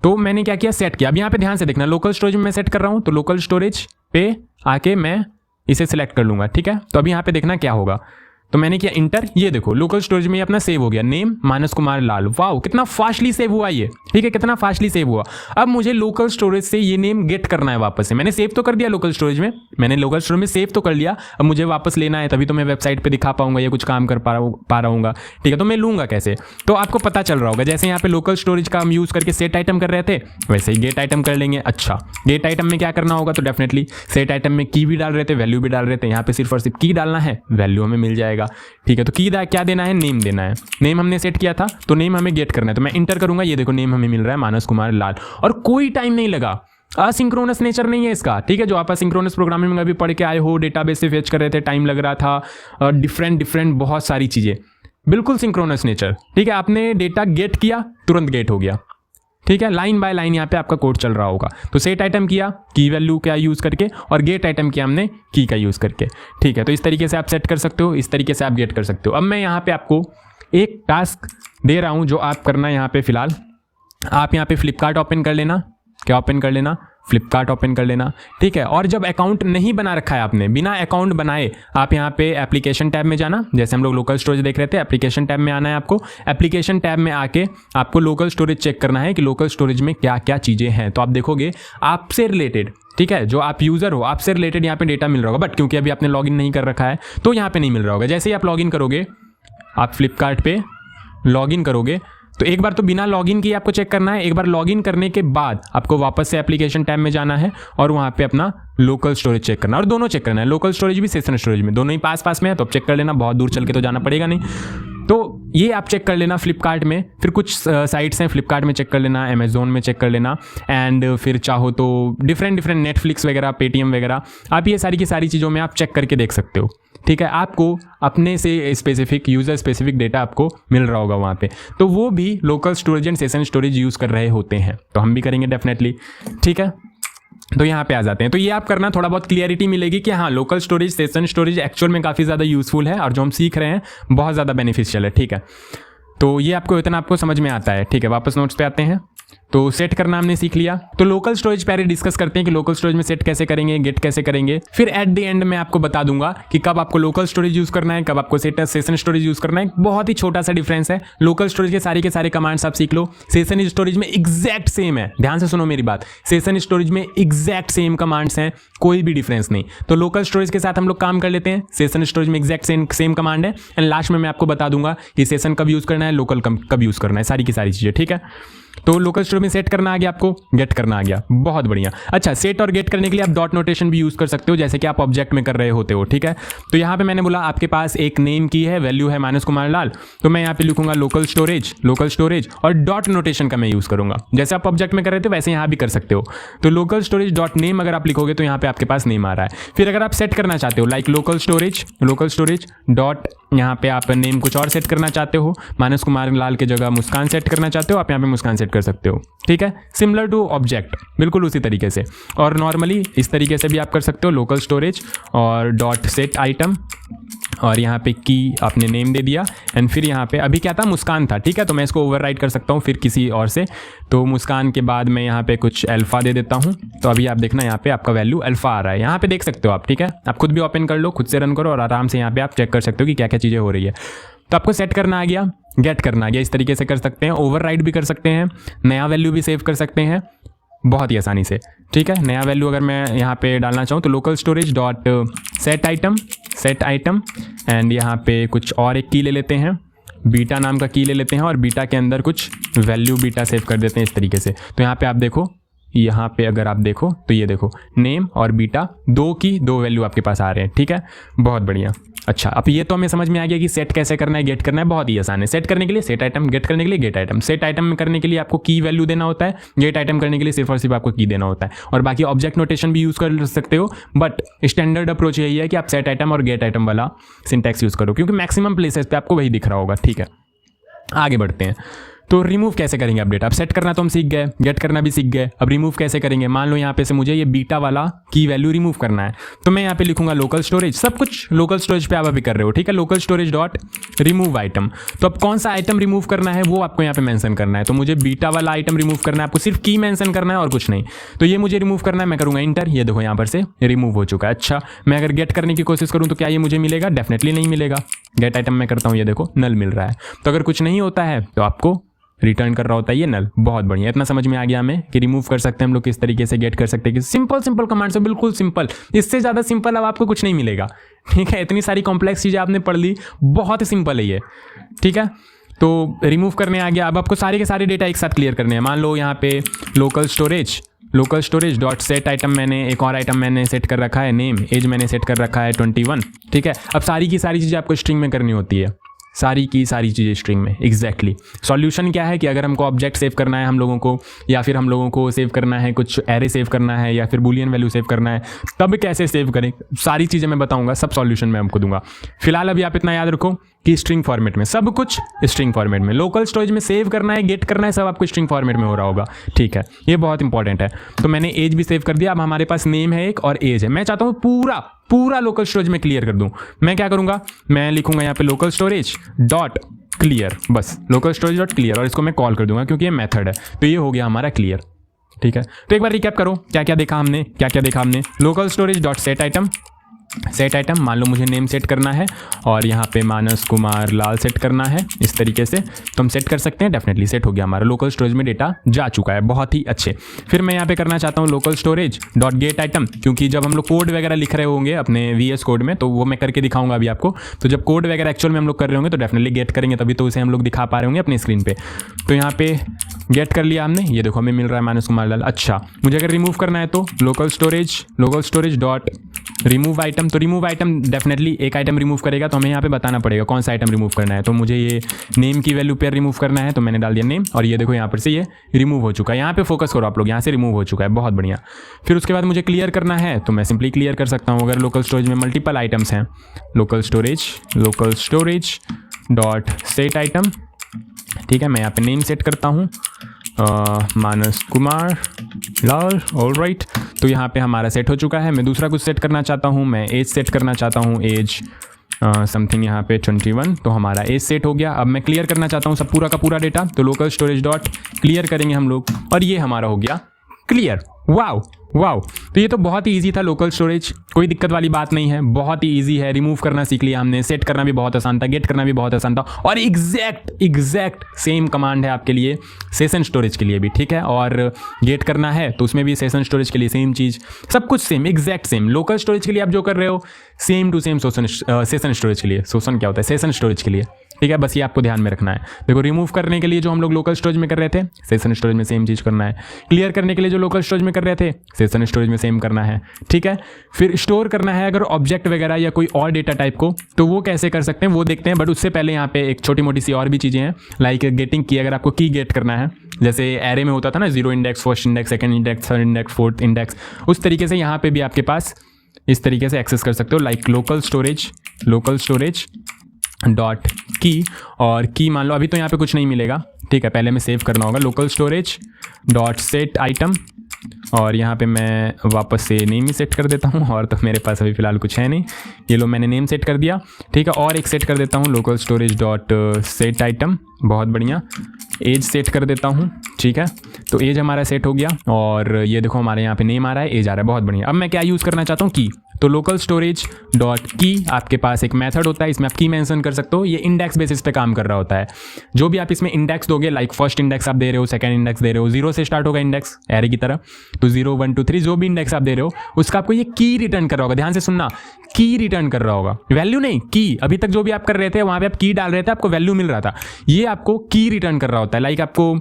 तो मैंने क्या किया, सेट किया। अब यहाँ पे ध्यान से देखना, लोकल स्टोरेज में मैं सेट कर रहा हूँ, तो लोकल स्टोरेज पे आके मैं इसे सिलेक्ट कर लूँगा, ठीक है। तो अभी यहाँ पे देखना क्या होगा, तो मैंने किया इंटर, ये देखो लोकल स्टोरेज में ये अपना सेव हो गया, नेम मानस कुमार लाल। वाओ, कितना फास्टली सेव हुआ ये, ठीक है, कितना फास्टली सेव हुआ। अब मुझे लोकल स्टोरेज से ये नेम गेट करना है वापस से, मैंने सेव तो कर दिया लोकल स्टोरेज में, मैंने लोकल स्टोरेज में सेव तो कर लिया, अब मुझे वापस लेना है, तभी तो मैं वेबसाइट पे दिखा पाऊंगा या कुछ काम कर पा रहा हूँ, ठीक है। तो मैं लूंगा कैसे, तो आपको पता चल रहा होगा, जैसे यहाँ पे लोकल स्टोरेज का हम यूज करके सेट आइटम कर रहे थे, वैसे ही गेट आइटम कर लेंगे। अच्छा, गेट आइटम में क्या करना होगा, तो डेफिनेटली सेट आइटम में की भी डाल रहे थे, वैल्यू भी डाल रहे थे, यहाँ पे सिर्फ और सिर्फ की डालना है, वैल्यू हमें मिल जाएगा, ठीक है। तो की क्या देना है, नेम देना है, नेम हमने सेट किया था, तो नेम हमें गेट करना है, तो मैं इंटर करूंगा, ये देखो नेम हमें मिल रहा है मानस कुमार लाल, और कोई टाइम नहीं लगा, असिंक्रोनस नेचर नहीं है इसका, ठीक है। जो आप असिंक्रोनस प्रोग्रामिंग में अभी पढ़ के आए हो, डेटाबेस से फेच कर रहे थे, टाइम लग रहा था, डिफरेंट बहुत सारी चीजें, बिल्कुल सिंक्रोनस नेचर, ठीक है। आपने डेटा गेट किया, तुरंत गेट हो गया, ठीक है, लाइन बाय लाइन यहाँ पे आपका कोड चल रहा होगा। तो सेट आइटम किया की वैल्यू का यूज करके, और गेट आइटम किया हमने की का यूज करके, ठीक है। तो इस तरीके से आप सेट कर सकते हो, इस तरीके से आप गेट कर सकते हो। अब मैं यहाँ पे आपको एक टास्क दे रहा हूँ जो आप करना है यहाँ पे फिलहाल, आप यहाँ पे फ्लिपकार्ट ओपन कर लेना, क्या ओपन कर लेना, फ्लिपकार्ट ओपन कर लेना, ठीक है। और जब अकाउंट नहीं बना रखा है आपने, बिना अकाउंट बनाए आप यहाँ पे एप्लीकेशन टैब में जाना, जैसे हम लोग लोकल स्टोरेज देख रहे थे, एप्लीकेशन टैब में आना है आपको, एप्लीकेशन टैब में आके आपको लोकल स्टोरेज चेक करना है कि लोकल स्टोरेज में क्या क्या चीज़ें हैं। तो आप देखोगे आपसे रिलेटेड, ठीक है, जो आप यूज़र हो आपसे रिलेटेड यहाँ पे डेटा मिल रहा होगा, बट क्योंकि अभी आपने लॉगिन नहीं कर रखा है तो यहाँ पे नहीं मिल रहा होगा। जैसे ही आप लॉगिन करोगे, आप फ्लिपकार्ट पे लॉगिन करोगे, तो एक बार तो बिना लॉगिन किए आपको चेक करना है, एक बार लॉगिन करने के बाद आपको वापस से एप्लीकेशन टैब में जाना है और वहाँ पे अपना लोकल स्टोरेज चेक करना है, और दोनों चेक करना है, लोकल स्टोरेज भी सेशन स्टोरेज में, दोनों ही पास पास में है, तो आप चेक कर लेना, बहुत दूर चल के तो जाना पड़ेगा नहीं। तो ये आप चेक कर लेना फ्लिपकार्ट में, फिर कुछ साइट्स हैं फ्लिपकार्ट में चेक कर लेना, अमेजोन में चेक कर लेना, एंड फिर चाहो तो डिफरेंट नेटफ्लिक्स वगैरह, पेटीएम वगैरह, आप ये सारी की सारी चीज़ों में आप चेक करके देख सकते हो, ठीक है। आपको अपने से स्पेसिफिक यूज़र स्पेसिफिक डेटा आपको मिल रहा होगा वहाँ पे, तो वो भी local storage and session storage use कर रहे होते हैं, तो हम भी करेंगे डेफिनेटली, ठीक है। तो यहाँ पे आ जाते हैं, तो ये आप करना, थोड़ा बहुत क्लियरिटी मिलेगी कि हाँ local storage session storage actual में काफ़ी ज़्यादा यूज़फुल है, और जो हम सीख रहे हैं बहुत ज़्यादा बेनिफिशियल है, ठीक है। तो ये आपको इतना आपको समझ में आता है, ठीक है। वापस नोट्स पे आते हैं, तो सेट करना हमने सीख लिया। तो लोकल स्टोरेज पहले डिस्कस करते हैं कि लोकल स्टोरेज में सेट कैसे करेंगे, गेट कैसे करेंगे, फिर एट द एंड में आपको बता दूंगा कि कब आपको लोकल स्टोरेज यूज करना है, कब आपको सेशन स्टोरेज यूज करना है। बहुत ही छोटा सा डिफरेंस है, लोकल स्टोरेज के सारे कमांड्स आप सीख लो, सेशन स्टोरेज में एग्जैक्ट सेम है, ध्यान से सुनो मेरी बात, सेशन स्टोरेज में एग्जैक्ट सेम कमांड्स हैं, कोई भी डिफरेंस नहीं। तो लोकल स्टोरेज के साथ हम लोग काम कर लेते हैं, सेशन स्टोरेज में एग्जैक्ट सेम कमांड है, एंड लास्ट में मैं आपको बता दूंगा कि सेशन कब यूज करना है, लोकल कब यूज करना है, सारी की सारी चीजें, ठीक है। तो लोकल स्टोरेज में सेट करना आ गया, आपको गेट करना आ गया, बहुत बढ़िया। अच्छा, सेट और गेट करने के लिए आप डॉट नोटेशन भी यूज कर सकते हो, जैसे कि आप ऑब्जेक्ट में कर रहे होते हो, ठीक है। तो यहाँ पे मैंने बोला आपके पास एक नेम की है, वैल्यू है मानस कुमार लाल, तो मैं यहाँ पे लिखूंगा लोकल स्टोरेज और डॉट नोटेशन का मैं यूज करूंगा, जैसे आप ऑब्जेक्ट में कर रहे थे वैसे यहाँ भी कर सकते हो। तो लोकल स्टोरेज डॉट नेम अगर आप लिखोगे तो यहाँ पे आपके पास नेम आ रहा है। फिर अगर आप सेट करना चाहते हो लाइक लोकल स्टोरेज डॉट, यहाँ पे आप नेम कुछ और सेट करना चाहते हो, मानस कुमार लाल की जगह मुस्कान सेट करना चाहते हो, आप यहाँ पे मुस्कान सेट कर सकते हो, ठीक है। सिमिलर टू ऑब्जेक्ट, बिल्कुल उसी तरीके से। और नॉर्मली इस तरीके से भी आप कर सकते हो, लोकल स्टोरेज और डॉट सेट आइटम, और यहाँ पे की आपने नेम दे दिया, एंड फिर यहाँ पे अभी क्या था, मुस्कान था, ठीक है। तो मैं इसको ओवरराइट कर सकता हूँ फिर किसी और से, तो मुस्कान के बाद मैं यहाँ पे कुछ अल्फा दे देता हूँ, तो अभी आप देखना यहाँ पे आपका वैल्यू अल्फा आ रहा है, यहाँ पे देख सकते हो आप, ठीक है। आप खुद भी ओपन कर लो, खुद से रन करो, और आराम से यहाँ पे आप चेक कर सकते हो कि क्या क्या चीज़ें हो रही है। तो आपको सेट करना आ गया, गेट करना आ गया, इस तरीके से कर सकते हैं, ओवरराइड भी कर सकते हैं, नया वैल्यू भी सेव कर सकते हैं बहुत ही आसानी से, ठीक है। नया वैल्यू अगर मैं यहाँ पे डालना चाहूँ तो local storage dot set item and यहाँ पे कुछ और एक की ले लेते हैं, बीटा नाम का की ले लेते हैं, और बीटा के अंदर कुछ वैल्यू बीटा सेव कर देते हैं इस तरीके से। तो यहाँ पे आप देखो यहाँ पे अगर आप देखो तो ये देखो नेम और बीटा दो की दो वैल्यू आपके पास आ रहे हैं, ठीक है, बहुत बढ़िया। अच्छा, अब ये तो हमें समझ में आ गया कि सेट कैसे करना है, गेट करना है, बहुत ही आसान है। सेट करने के लिए सेट आइटम, गेट करने के लिए गेट आइटम। सेट आइटम में करने के लिए आपको की वैल्यू देना होता है, गेट आइटम करने के लिए सिर्फ और सिर्फ आपको की देना होता है, और बाकी ऑब्जेक्ट नोटेशन भी यूज़ कर सकते हो, बट स्टैंडर्ड अप्रोच यही है कि आप सेट आइटम और गेट आइटम वाला सिंटैक्स यूज़ करो, क्योंकि मैक्सिमम प्लेसेस पे आपको वही दिख रहा होगा, ठीक है। आगे बढ़ते हैं। तो रिमूव कैसे करेंगे अपडेट? अब सेट करना तो हम सीख गए, गेट करना भी सीख गए, अब रिमूव कैसे करेंगे? मान लो यहाँ पे से मुझे ये बीटा वाला की वैल्यू रिमूव करना है, तो मैं यहाँ पे लिखूंगा लोकल स्टोरेज, सब कुछ लोकल स्टोरेज पे आप अभी कर रहे हो, ठीक है, local storage dot remove item. तो अब कौन सा आइटम रिमूव करना है वो आपको यहाँ पे मेंशन करना है। तो मुझे बीटा वाला आइटम रिमूव करना है, आपको सिर्फ की मेंशन करना है और कुछ नहीं। तो ये मुझे रिमूव करना है, मैं करूँगा इंटर, ये देखो यहाँ पर से रिमूव हो चुका है। अच्छा, मैं अगर गेट करने की कोशिश करूँ तो क्या ये मुझे मिलेगा? डेफिनेटली नहीं मिलेगा। गेट आइटम मैं करता हूँ, ये देखो नल मिल रहा है। तो अगर कुछ नहीं होता है तो आपको रिटर्न कर रहा होता है ये नल। बहुत बढ़िया, इतना समझ में आ गया हमें कि रिमूव कर सकते हैं हम लोग किस तरीके से, गेट कर सकते हैं कि सिंपल कमांड से, बिल्कुल सिंपल, इससे ज़्यादा सिंपल अब आपको कुछ नहीं मिलेगा, ठीक है। इतनी सारी कॉम्प्लेक्स चीज़ें आपने पढ़ ली, बहुत सिंपल है ये, ठीक है। तो रिमूव करने आ गया। अब आपको सारे के सारे डेटा एक साथ क्लियर करने हैं। मान लो यहाँ पे local storage dot set item, मैंने एक और आइटम मैंने सेट कर रखा है, नेम, एज मैंने सेट कर रखा है 21, ठीक है। अब सारी की सारी चीज़ें आपको स्ट्रिंग में करनी होती है, सारी की सारी चीज़ें स्ट्रिंग में। एग्जैक्टली सॉल्यूशन क्या है कि अगर हमको ऑब्जेक्ट सेव करना है हम लोगों को, या फिर हम लोगों को सेव करना है कुछ एरे सेव करना है, या फिर बूलियन वैल्यू सेव करना है, तब कैसे सेव करें, सारी चीज़ें मैं बताऊंगा, सब सॉल्यूशन मैं आपको दूंगा। फिलहाल अभी आप इतना याद रखो कि स्ट्रिंग फॉर्मेट में, सब कुछ स्ट्रिंग फॉर्मेट में, लोकल स्टोरेज में सेव करना है, गेट करना है, सब आपको स्ट्रिंग फॉर्मेट में हो रहा होगा, ठीक है। ये बहुत इंपॉर्टेंट है। तो मैंने एज भी सेव कर दिया। अब हमारे पास नेम है एक और एज है। मैं चाहता हूँ पूरा लोकल स्टोरेज में क्लियर कर दूं। मैं क्या करूंगा, मैं लिखूंगा यहाँ पे लोकल स्टोरेज डॉट क्लियर, बस लोकल स्टोरेज डॉट क्लियर, और इसको मैं कॉल कर दूंगा क्योंकि ये मेथड है। तो ये हो गया हमारा क्लियर, ठीक है। तो एक बार रिकैप करो, क्या क्या देखा हमने। Local storage dot set item, मान लो मुझे नेम सेट करना है और यहाँ पे मानस कुमार लाल सेट करना है, इस तरीके से तो हम सेट कर सकते हैं। डेफिनेटली सेट हो गया, हमारा लोकल स्टोरेज में डेटा जा चुका है, बहुत ही अच्छे। फिर मैं यहाँ पे करना चाहता हूँ local storage dot get item, क्योंकि जब हम लोग कोड वगैरह लिख रहे होंगे अपने VS कोड में, तो वो मैं करके दिखाऊंगा अभी आपको। तो जब कोड वगैरह एक्चुअल में हम लोग कर रहे होंगे तो डेफिनेटली गेट करेंगे, तभी तो उसे हम लोग दिखा पा रहे होंगे अपनी स्क्रीन पे। तो यहाँ पे गेट कर लिया हमने, ये देखो हमें मिल रहा है मानस कुमार लाल। अच्छा, मुझे अगर रिमूव करना है तो local storage dot remove item. तो रिमूव आइटम डेफिनेटली एक आइटम रिमूव करेगा, तो हमें यहाँ पे बताना पड़ेगा कौन सा आइटम रिमूव करना है। तो मुझे ये नेम की वैल्यू पे रिमूव करना है, तो मैंने डाल दिया नेम, और ये देखो यहाँ पर से ये रिमूव हो चुका है। यहाँ पे फोकस करो आप लोग, यहाँ से रिमूव हो चुका है, बहुत बढ़िया। फिर उसके बाद मुझे क्लियर करना है, तो मैं सिंपली क्लियर कर सकता हूँ। अगर लोकल स्टोरेज में मल्टीपल आइटम्स हैं, local storage dot set item, ठीक है। मैं यहाँ पे नेम सेट करता हूँ मानस कुमार लाल, ऑलराइट। तो यहाँ पे हमारा सेट हो चुका है। मैं दूसरा कुछ सेट करना चाहता हूँ, मैं एज सेट करना चाहता हूँ, एज समथिंग यहाँ पे 21, तो हमारा एज सेट हो गया। अब मैं क्लियर करना चाहता हूँ सब पूरा का पूरा डेटा, तो लोकल स्टोरेज डॉट क्लियर करेंगे हम लोग, और ये हमारा हो गया क्लियर। वाओ, तो ये तो बहुत ही ईजी था लोकल स्टोरेज, कोई दिक्कत वाली बात नहीं है, बहुत ही ईजी है। रिमूव करना सीख लिया हमने, सेट करना भी बहुत आसान था, गेट करना भी बहुत आसान था, और एग्जैक्ट सेम कमांड है आपके लिए सेशन स्टोरेज के लिए भी, ठीक है। और गेट करना है तो उसमें भी सेशन स्टोरेज के लिए सेम चीज़, सब कुछ same, exact same. Local storage के लिए आप जो कर रहे हो same to same session storage के लिए, सेशन क्या होता है, सेशन स्टोरेज के लिए, ठीक है। बस ये आपको ध्यान में रखना है। देखो, रिमूव करने के लिए जो हम लोग लोकल स्टोरेज में कर रहे थे, सेशन स्टोरेज में सेम चीज़ करना है। क्लियर करने के लिए जो लोकल स्टोरेज में कर रहे थे, सेशन स्टोरेज में सेम करना है, ठीक है। फिर स्टोर करना है अगर ऑब्जेक्ट वगैरह या कोई और डेटा टाइप को, तो वो कैसे कर सकते हैं वो देखते हैं। बट उससे पहले यहाँ पे एक छोटी मोटी सी और भी चीज़ें हैं, लाइक गेटिंग की। अगर आपको की गेट करना है, जैसे एरे में होता था ना, 0 index, first index, second index, third index, fourth index, उस तरीके से यहाँ पे भी आपके पास इस तरीके से एक्सेस कर सकते हो, लाइक लोकल स्टोरेज डॉट की। और की मान लो अभी तो यहाँ पे कुछ नहीं मिलेगा, ठीक है, पहले में सेव करना होगा। Local storage dot set item, और यहाँ पे मैं वापस से नेम ही सेट कर देता हूँ, और तो मेरे पास अभी फ़िलहाल कुछ है नहीं। ये लो मैंने नेम सेट कर दिया, ठीक है। और एक सेट कर देता हूँ local storage dot set item, बहुत बढ़िया। एज सेट कर देता हूँ, ठीक है। तो एज हमारा सेट हो गया, और ये देखो हमारे यहाँ पे नेम आ रहा है, एज आ रहा है, बहुत बढ़िया। अब मैं क्या यूज़ करना चाहता हूँ, की। तो लोकल स्टोरेज डॉट की, आपके पास एक मेथड होता है, इसमें आप की मेंशन कर सकते हो। ये इंडेक्स बेसिस पे काम कर रहा होता है। जो भी आप इसमें इंडेक्स दोगे, लाइक फर्स्ट इंडेक्स आप दे रहे हो, सेकंड इंडेक्स दे रहे हो, 0 से स्टार्ट होगा इंडेक्स एरे की तरह, तो 0 1 2 3 जो भी इंडेक्स आप दे रहे हो उसका आपको ये की रिटर्न कर रहा होगा। ध्यान से सुनना, की रिटर्न कर रहा होगा, वैल्यू नहीं, की। अभी तक जो भी आप कर रहे थे वहाँ पे आप की डाल रहे थे, आपको वैल्यू मिल रहा था, ये आपको की रिटर्न कर रहा होता है। लाइक आपको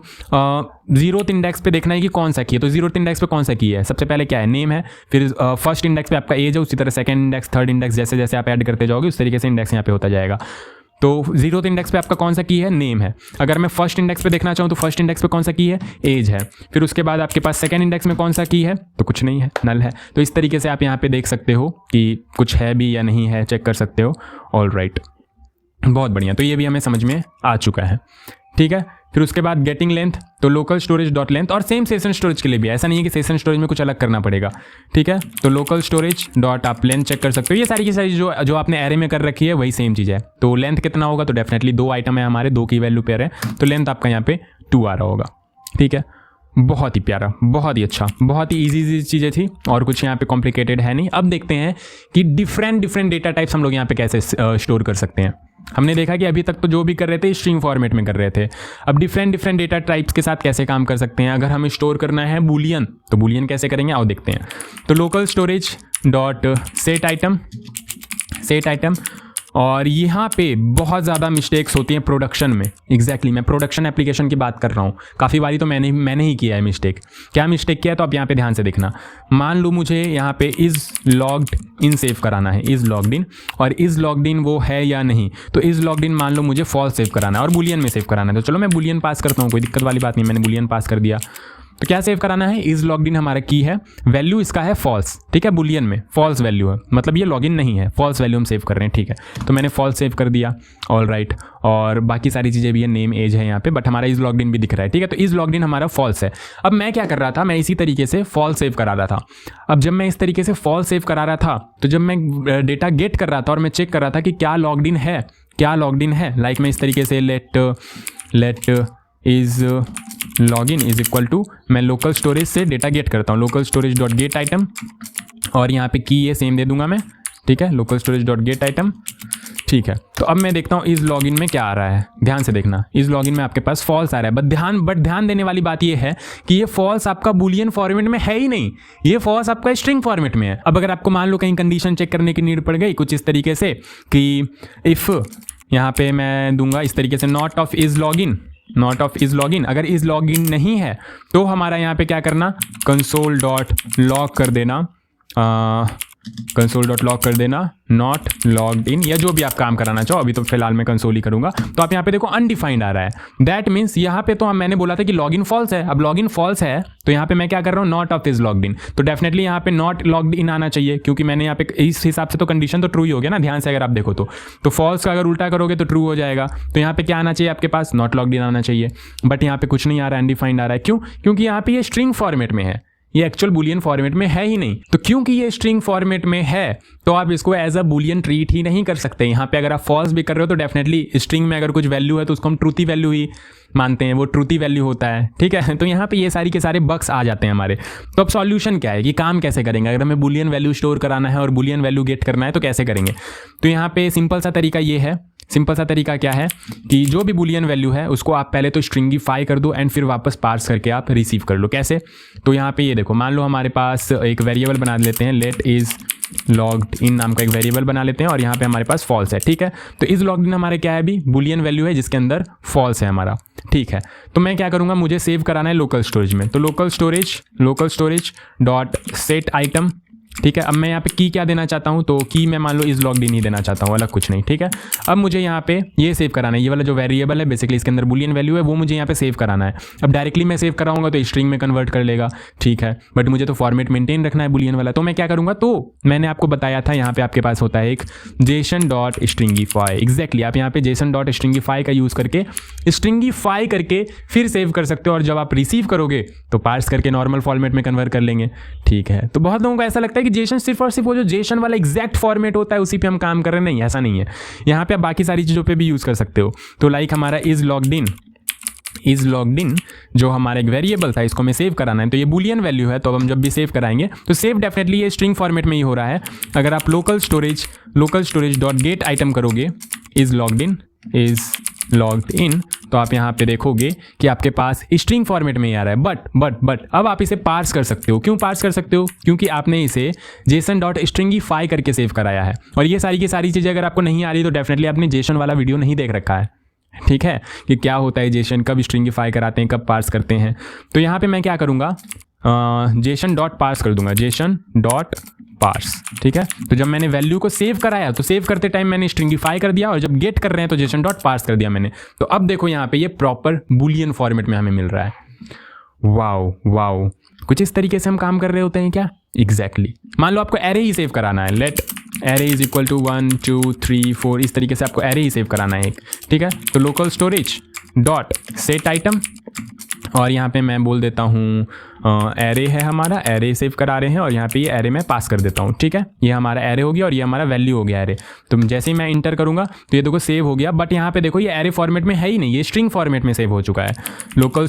जीरोथ इंडेक्स पे देखना है कि कौन सा की है। तो जीरोथ इंडेक्स पे कौन सा की है, सबसे पहले क्या है, नेम है, फिर फर्स्ट इंडेक्स पे आपका एज है, उसी तरह सेकंड इंडेक्स, थर्ड इंडेक्स, जैसे जैसे आप ऐड करते जाओगे उस तरीके से इंडेक्स यहाँ पे होता जाएगा। तो जीरोथ इंडेक्स पे आपका कौन सा की है, नेम है। अगर मैं फर्स्ट इंडेक्स पे देखना चाहूँ तो फर्स्ट इंडेक्स पे कौन सा की है, एज है। फिर उसके बाद आपके पास सेकंड इंडेक्स में कौन सा की है, तो कुछ नहीं है, नल है। तो इस तरीके से आप यहाँ पे देख सकते हो कि कुछ है भी या नहीं है, चेक कर सकते हो। ऑल राइट, बहुत बढ़िया। तो ये भी हमें समझ में आ चुका है, ठीक है। फिर उसके बाद गेटिंग लेंथ, तो लोकल स्टोरेज डॉट लेंथ, और सेम सेशन स्टोरेज के लिए भी, ऐसा नहीं है कि सेशन स्टोरेज में कुछ अलग करना पड़ेगा, ठीक है। तो लोकल स्टोरेज डॉट आप लेंथ चेक कर सकते हो। ये सारी की सारी जो आपने एरे में कर रखी है वही सेम चीज़ है। तो लेंथ कितना होगा, तो डेफिनेटली 2 आइटम है हमारे, 2 की वैल्यू पेयर है, तो लेंथ आपका यहाँ पे 2 आ रहा होगा, ठीक है। बहुत ही प्यारा, बहुत ही अच्छा, बहुत ही इजी चीज़ें थी और कुछ यहाँ पे कॉम्प्लिकेटेड है नहीं। अब देखते हैं कि डिफरेंट डेटा टाइप्स हम लोग यहाँ पे कैसे स्टोर कर सकते हैं। हमने देखा कि अभी तक तो जो भी कर रहे थे स्ट्रिंग फॉर्मेट में कर रहे थे, अब डिफरेंट डेटा टाइप्स के साथ कैसे काम कर सकते हैं। अगर हमें स्टोर करना है बूलियन, तो बूलियन कैसे करेंगे आओ देखते हैं। तो local storage dot set item, और यहाँ पे बहुत ज़्यादा मिस्टेक्स होती हैं प्रोडक्शन में। एग्जैक्टली मैं प्रोडक्शन एप्लीकेशन की बात कर रहा हूँ, काफ़ी बारी तो मैंने ही किया है मिस्टेक। क्या मिस्टेक किया है, तो आप यहाँ पे ध्यान से देखना। मान लो मुझे यहाँ पे इज़ लॉग्ड इन सेव कराना है, इज़ लॉग्ड इन, और इज़ लॉग्ड इन वो है या नहीं, तो इज़ लॉग्ड इन मान लो मुझे फॉल्स सेव कराना है और बूलियन में सेव कराना है। तो चलो मैं बूलियन पास करता हूँ, कोई दिक्कत वाली बात नहीं, मैंने बूलियन पास कर दिया। तो क्या सेव कराना है, इज लॉग्ड इन हमारा की है, वैल्यू इसका है फॉल्स, ठीक है, बुलियन में फॉल्स वैल्यू है, मतलब ये लॉगिन नहीं है, फॉल्स वैल्यू हम सेव कर रहे हैं, ठीक है। तो मैंने फॉल्स सेव कर दिया, ऑल राइट। और बाकी सारी चीज़ें भी है, नेम एज है यहाँ पे, बट हमारा इज लॉग्ड इन भी दिख रहा है, ठीक है। तो इज लॉग्ड इन हमारा फॉल्स है। अब मैं क्या कर रहा था, मैं इसी तरीके से फॉल्स सेव करा रहा था। अब जब मैं इस तरीके से फॉल्स सेव करा रहा था, तो जब मैं डेटा गेट कर रहा था और मैं चेक कर रहा था कि क्या लॉग्ड इन है, क्या लॉग्ड इन है, लाइक मैं इस तरीके से let is login is equal to, मैं लोकल स्टोरेज से डेटा गेट करता हूँ, local storage dot get item, और यहाँ पे की ये सेम दे दूंगा मैं, ठीक है, local storage dot get item, ठीक है। तो अब मैं देखता हूँ इज लॉगिन में क्या आ रहा है, ध्यान से देखना। इज लॉगिन में आपके पास फॉल्स आ रहा है, बट ध्यान देने वाली बात ये है कि ये फॉल्स आपका बूलियन फॉर्मेट में है ही नहीं, ये फॉल्स आपका स्ट्रिंग फॉर्मेट में है। अब अगर आपको मान लो कहीं कंडीशन चेक करने की नीड पड़ गई कुछ इस तरीके से कि इफ यहाँ पे मैं दूंगा इस तरीके से नॉट ऑफ इज लॉगिन, अगर इज लॉगिन नहीं है तो हमारा यहाँ पे क्या करना, कंसोल डॉट लॉग कर देना, नॉट लॉग्ड इन, या जो भी आप काम कराना चाहो। अभी तो फिलहाल मैं कंसोल ही करूंगा। तो आप यहाँ पे देखो अनडिफाइंड आ रहा है, दैट मीन्स यहाँ पे तो मैंने बोला था कि लॉगिन फॉल्स है, अब लॉगिन फॉल्स है तो यहाँ पे मैं क्या कर रहा हूँ, not of is logged in, तो डेफिनेटली यहाँ पे नॉट लॉग्ड इन आना चाहिए, क्योंकि मैंने यहाँ पे इस हिसाब से तो कंडीशन तो ट्रू ही हो गया ना, ध्यान से अगर आप देखो तो फॉल्स का अगर उल्टा करोगे तो ट्रू हो जाएगा। तो यहाँ पे क्या आना चाहिए आपके पास, नॉट लॉग्ड इन आना चाहिए, बट यहाँ पे कुछ नहीं आ रहा है, अनडिफाइंड आ रहा है। क्यों, क्योंकि यहाँ पे ये स्ट्रिंग फॉर्मेट में है, ये एक्चुअल बुलियन फॉर्मेट में है ही नहीं। तो क्योंकि ये स्ट्रिंग फॉर्मेट में है तो आप इसको एज अ बुलियन ट्रीट ही नहीं कर सकते। यहाँ पे अगर आप फॉल्स भी कर रहे हो तो डेफिनेटली स्ट्रिंग में अगर कुछ वैल्यू है तो उसको हम ट्रूथी वैल्यू ही मानते हैं, वो ट्रूथी वैल्यू होता है, ठीक है। तो यहाँ पे ये सारी के सारे बग्स आ जाते हैं हमारे। तो अब सॉल्यूशन क्या है कि काम कैसे करेंगे, अगर हमें बुलियन वैल्यू स्टोर कराना है और बुलियन वैल्यू गेट करना है तो कैसे करेंगे। तो यहाँ पे सिंपल सा तरीका ये है, सिंपल सा तरीका क्या है कि जो भी बुलियन वैल्यू है उसको आप पहले तो स्ट्रिंगिफाई कर दो एंड फिर वापस पार्स करके आप रिसीव कर लो। कैसे, तो यहाँ पे ये देखो, मान लो हमारे पास एक वेरिएबल बना लेते हैं, लेट इज लॉग्ड इन नाम का एक वेरिएबल बना लेते हैं और यहाँ पे हमारे पास फॉल्स है, ठीक है। तो इज लॉग्ड इन हमारे क्या है, अभी बुलियन वैल्यू है जिसके अंदर फॉल्स है हमारा, ठीक है। तो मैं क्या करूँगा, मुझे सेव कराना है लोकल स्टोरेज में, तो local storage dot set item, ठीक है। अब मैं यहाँ पे की क्या देना चाहता हूँ, तो की मैं मान लो इज लॉग्ड इन ही देना चाहता हूँ, अलग कुछ नहीं, ठीक है। अब मुझे यहाँ पे ये सेव कराना है, ये वाला जो वेरिएबल है बेसिकली इसके अंदर बुलियन वैल्यू है वो मुझे यहाँ पे सेव कराना है। अब डायरेक्टली मैं सेव कराऊंगा तो स्ट्रिंग में कन्वर्ट कर लेगा, ठीक है, बट मुझे तो फॉर्मेट मेंटेन रखना है बुलियन वाला। तो मैं क्या करूँगा, तो मैंने आपको बताया था यहाँ पे आपके पास होता है एक जेसन डॉट स्ट्रिंगिफाई, एग्जैक्टली आप यहाँ पे जेसन डॉट स्ट्रिंगिफाई का यूज़ करके स्ट्रिंगिफाई करके फिर सेव कर सकते हो, और जब आप रिसीव करोगे तो पार्स करके नॉर्मल फॉर्मेट में कन्वर्ट कर लेंगे, ठीक है। तो बहुत लोगों को ऐसा लगता है कि जेसन सिर्फ और सिर्फ वो जो जेसन वाला एग्जैक्ट फॉर्मेट होता है उसी पे हम काम कर रहे हैं, नहीं ऐसा नहीं है। यहाँ पे आप बाकी सारी चीज़ों पे भी यूज़ कर सकते हो। तो लाइक हमारा इज लॉग्ड इन जो हमारा एक वेरिएबल था इसको हमें सेव कराना है, तो ये बुलियन वैल्यू है, तो अब हम जब भी सेव कराएंगे तो सेव डेफिनेटली ये स्ट्रिंग फॉर्मेट में ही हो रहा है। अगर आप local storage dot get item करोगे इज लॉग्ड इन तो आप यहाँ पे देखोगे कि आपके पास स्ट्रिंग फॉर्मेट में ही आ रहा है, बट अब आप इसे पार्स कर सकते हो। क्यों पार्स कर सकते हो, क्योंकि आपने इसे जेसन डॉट स्ट्रिंगिफाई करके सेव कराया है। और ये सारी की सारी चीज़ें अगर आपको नहीं आ रही तो डेफिनेटली आपने जेसन वाला वीडियो नहीं देख रखा है ठीक है, कि क्या होता है जेसन, कब स्ट्रिंगिफाई कराते हैं, कब पार्स करते हैं। तो यहाँ पे मैं क्या करूँगा, जेसन डॉट पार्स कर दूंगा, जेसन डॉट पार्स। ठीक है, तो जब मैंने वैल्यू को सेव कराया तो सेव करते टाइम मैंने स्ट्रिंगिफाई कर दिया, और जब गेट कर रहे हैं तो जेसन डॉट पार्स कर दिया मैंने। तो अब देखो यहाँ पे ये प्रॉपर बुलियन फॉर्मेट में हमें मिल रहा है। वाओ वाओ, कुछ इस तरीके से हम काम कर रहे होते हैं क्या? एग्जैक्टली। मान लो आपको एरे ही सेव कराना है, let array is equal to 1 2 3 4, इस तरीके से आपको एरे ही सेव कराना है एक। ठीक है, तो local storage dot set item, और यहाँ पे मैं बोल देता हूँ एरे है हमारा, एरे सेव करा रहे हैं, और यहाँ पे ये एरे मैं पास कर देता हूँ। ठीक है, ये हमारा एरे हो गया और ये हमारा वैल्यू हो गया एरे। तो जैसे ही मैं इंटर करूँगा तो ये देखो सेव हो गया, बट यहाँ पे देखो ये एरे फॉर्मेट में है ही नहीं, ये स्ट्रिंग फॉर्मेट में सेव हो चुका है। Local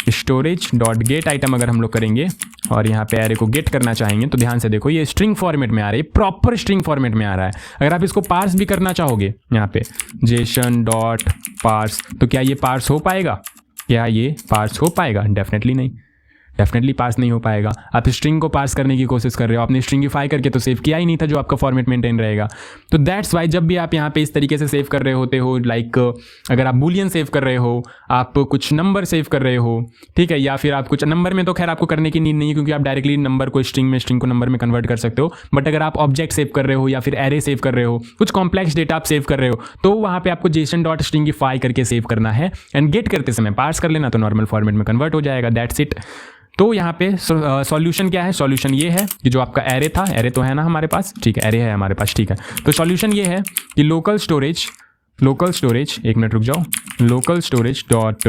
storage dot get item अगर हम लोग करेंगे और यहाँ पे एरे को गेट करना चाहेंगे तो ध्यान से देखो ये स्ट्रिंग फॉर्मेट में आ रहा है, प्रॉपर स्ट्रिंग फॉर्मेट में आ रहा है। अगर आप इसको पार्स भी करना चाहोगे यहाँ पे जेसन डॉट पार्स, तो क्या ये पार्स हो पाएगा? क्या ये पार्स हो पाएगा? डेफिनेटली नहीं, डेफिनेटली पार्स नहीं हो पाएगा। आप स्ट्रिंग को पार्स करने की कोशिश कर रहे हो, आपने स्ट्रिंगिफाई करके तो सेव किया ही नहीं था जो आपका फॉर्मेट मेंटेन रहेगा। तो दैट्स वाई जब भी आप यहाँ पे इस तरीके से सेव कर रहे होते हो, लाइक अगर आप बूलियन सेव कर रहे हो, आप कुछ नंबर सेव कर रहे हो, ठीक है, या फिर आप कुछ नंबर में तो खैर आपको करने की नीड नहीं है क्योंकि आप डायरेक्टली नंबर को स्ट्रिंग में, स्ट्रिंग को नंबर में कन्वर्ट कर सकते हो। बट अगर आप ऑब्जेक्ट सेव कर रहे हो या फिर एरे सेव कर रहे हो, कुछ कॉम्प्लेक्स डेटा आप सेव कर रहे हो, तो वहाँ पे आपको जेसन डॉट स्ट्रिंगिफाई करके सेव करना है, एंड गेट करते समय पार्स कर लेना तो नॉर्मल फॉर्मेट में कन्वर्ट हो जाएगा। That's it. तो यहाँ पे सॉल्यूशन क्या है? सॉल्यूशन ये है कि जो आपका एरे था, एरे तो है ना हमारे पास, ठीक है, एरे है हमारे पास, ठीक है। तो सॉल्यूशन ये है कि लोकल स्टोरेज एक मिनट रुक जाओ, local storage dot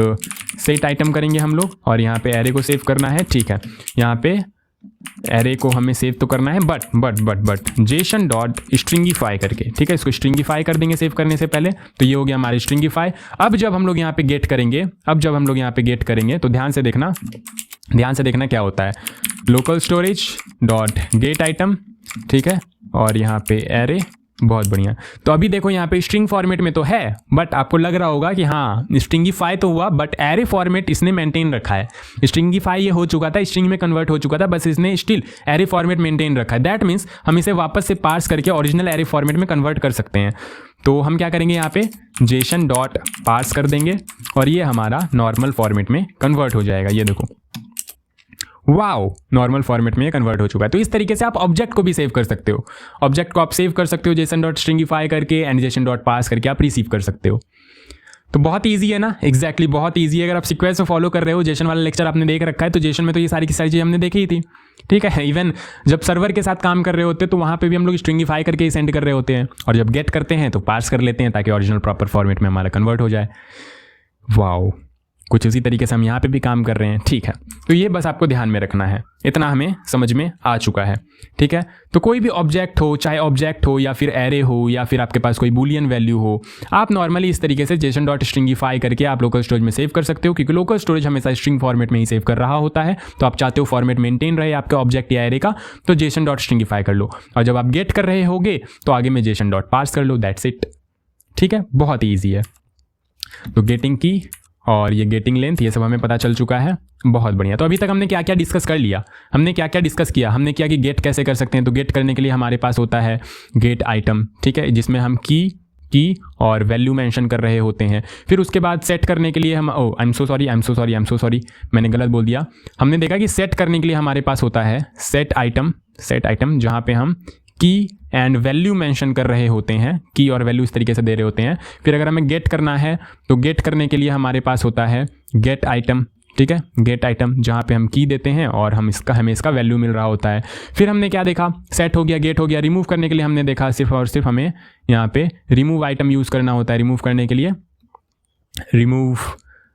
set item करेंगे हम लोग, और यहाँ पे एरे को सेव करना है। ठीक है, यहाँ पे एरे को हमें सेव तो करना है बट जेसन डॉट स्ट्रिंगिफाई करके, ठीक है, इसको स्ट्रिंगिफाई कर देंगे सेव करने से पहले। तो ये हो गया हमारी स्ट्रिंगिफाई। अब जब हम लोग यहाँ पे गेट करेंगे, तो ध्यान से देखना क्या होता है। Local storage dot get item, ठीक है, और यहाँ पे एरे, बहुत बढ़िया। तो अभी देखो यहाँ पे स्ट्रिंग फॉर्मेट में तो है, बट आपको लग रहा होगा कि हाँ स्ट्रिंगिफाई तो हुआ, बट एरे फॉर्मेट इसने मेंटेन रखा है। स्ट्रिंगिफाई ये हो चुका था, स्ट्रिंग में कन्वर्ट हो चुका था, बस इसने स्टिल एरे फॉर्मेट मेंटेन रखा है। दैट मीन्स हम इसे वापस से पार्स करके ओरिजिनल एरे फॉर्मेट में कन्वर्ट कर सकते हैं। तो हम क्या करेंगे, यहाँ पे जेसन डॉट पार्स कर देंगे और ये हमारा नॉर्मल फॉर्मेट में कन्वर्ट हो जाएगा। ये देखो, वाओ, नॉर्मल फॉर्मेट में कन्वर्ट हो चुका है। तो इस तरीके से आप ऑब्जेक्ट को भी सेव कर सकते हो, ऑब्जेक्ट को आप सेव कर सकते हो जेसन डॉट स्ट्रिंगिफाई करके, एंड जेसन डॉट पास करके आप रिसीव कर सकते हो। तो बहुत ईजी है ना? एग्जैक्टली बहुत ईजी है। अगर आप सीक्वेंस में फॉलो कर रहे हो, जेसन वाला लेक्चर आपने देख रखा है, तो जेसन में तो ये सारी की सारी चीज़ हमने देखी ही थी। ठीक है, इवन जब सर्वर के साथ काम कर रहे होते हैं तो वहाँ पे भी हम लोग स्ट्रिंगिफाई करके ही सेंड कर रहे होते हैं, और जब गेट करते हैं तो पार्स कर लेते हैं ताकि ओरिजिनल प्रॉपर फॉर्मेट में हमारा कन्वर्ट हो जाए। वाओ, कुछ उसी तरीके से हम यहाँ पे भी काम कर रहे हैं। ठीक है, तो ये बस आपको ध्यान में रखना है, इतना हमें समझ में आ चुका है। ठीक है, तो कोई भी ऑब्जेक्ट हो, चाहे ऑब्जेक्ट हो या फिर एरे हो या फिर आपके पास कोई बूलियन वैल्यू हो, आप नॉर्मली इस तरीके से जेसन डॉट स्ट्रिंगिफाई करके आप लोकल स्टोरेज में सेव कर सकते हो, क्योंकि लोकल स्टोरेज हमेशा स्ट्रिंग फॉर्मेट में ही सेव कर रहा होता है। तो आप चाहते हो फॉर्मेट मेंटेन रहे आपके ऑब्जेक्ट या एरे का, तो जेसन डॉट स्ट्रिंगिफाई कर लो, और जब आप गेट कर रहे होगे तो आगे में जेसन डॉट पार्स कर लो। That's it. ठीक है, बहुत ही ईजी है। तो गेटिंग की और ये गेटिंग लेंथ, ये सब हमें पता चल चुका है। बहुत बढ़िया। तो अभी तक हमने क्या क्या डिस्कस कर लिया, हमने क्या क्या डिस्कस किया, हमने किया कि गेट कैसे कर सकते हैं। तो गेट करने के लिए हमारे पास होता है गेट आइटम, ठीक है, जिसमें हम की और वैल्यू मेंशन कर रहे होते हैं। फिर उसके बाद सेट करने के लिए हम आई एम सो सॉरी मैंने गलत बोल दिया। हमने देखा कि सेट करने के लिए हमारे पास होता है सेट आइटम, जहाँ पे हम की एंड वैल्यू मेंशन कर रहे होते हैं, की और वैल्यू इस तरीके से दे रहे होते हैं। फिर अगर हमें गेट करना है तो गेट करने के लिए हमारे पास होता है गेट आइटम, ठीक है, गेट आइटम, जहाँ पे हम की देते हैं और हमें इसका वैल्यू मिल रहा होता है। फिर हमने क्या देखा, सेट हो गया, गेट हो गया। रिमूव करने के लिए हमने देखा सिर्फ और सिर्फ हमें यहाँ पे रिमूव आइटम यूज़ करना होता है, रिमूव करने के लिए रिमूव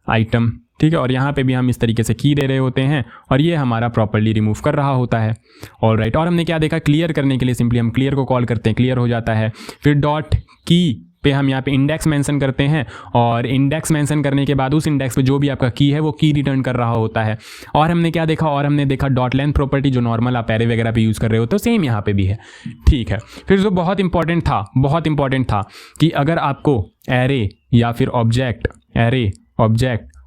आइटम, ठीक है, और यहाँ पे भी हम इस तरीके से की दे रहे होते हैं और ये हमारा प्रॉपर्ली रिमूव कर रहा होता है। ऑल राइट, और हमने क्या देखा, क्लियर करने के लिए सिंपली हम क्लियर को कॉल करते हैं, क्लियर हो जाता है। फिर डॉट की पे हम यहाँ पे इंडेक्स मेंशन करते हैं, और इंडेक्स मेंशन करने के बाद उस इंडेक्स पे जो भी आपका की है वो की रिटर्न कर रहा होता है। और हमने क्या देखा, और हमने देखा डॉट लेंथ प्रॉपर्टी, जो नॉर्मल आप एरे वगैरह पे यूज़ कर रहे हो, तो सेम यहाँ पे भी है। ठीक है, फिर जो बहुत इंपॉर्टेंट था कि अगर आपको एरे या फिर ऑब्जेक्ट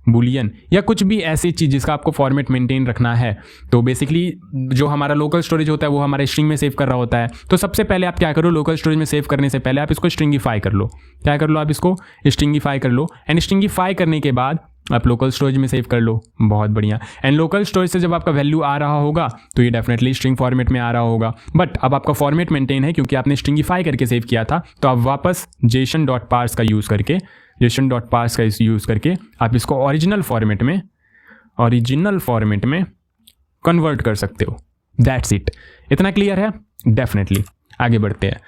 बुलियन या कुछ भी ऐसी चीज़ जिसका आपको फॉर्मेट मेंटेन रखना है, तो बेसिकली जो हमारा लोकल स्टोरेज होता है वो हमारे स्ट्रिंग में सेव कर रहा होता है। तो सबसे पहले आप क्या करो, लोकल स्टोरेज में सेव करने से पहले आप इसको स्ट्रिंगिफाई कर लो। क्या कर लो, आप इसको स्ट्रिंगिफाई कर लो, एंड स्ट्रिंगिफाई करने के बाद आप लोकल स्टोरेज में सेव कर लो। बहुत बढ़िया। एंड लोकल स्टोरेज से जब आपका वैल्यू आ रहा होगा तो ये डेफिनेटली स्ट्रिंग फॉर्मेट में आ रहा होगा, बट अब आपका फॉर्मेट मेंटेन है क्योंकि आपने स्ट्रिंगिफाई करके सेव किया था। तो आप वापस json.parse का यूज़ करके आप इसको ओरिजिनल फॉर्मेट में कन्वर्ट कर सकते हो। That's it. इतना क्लियर है? डेफिनेटली। आगे बढ़ते हैं।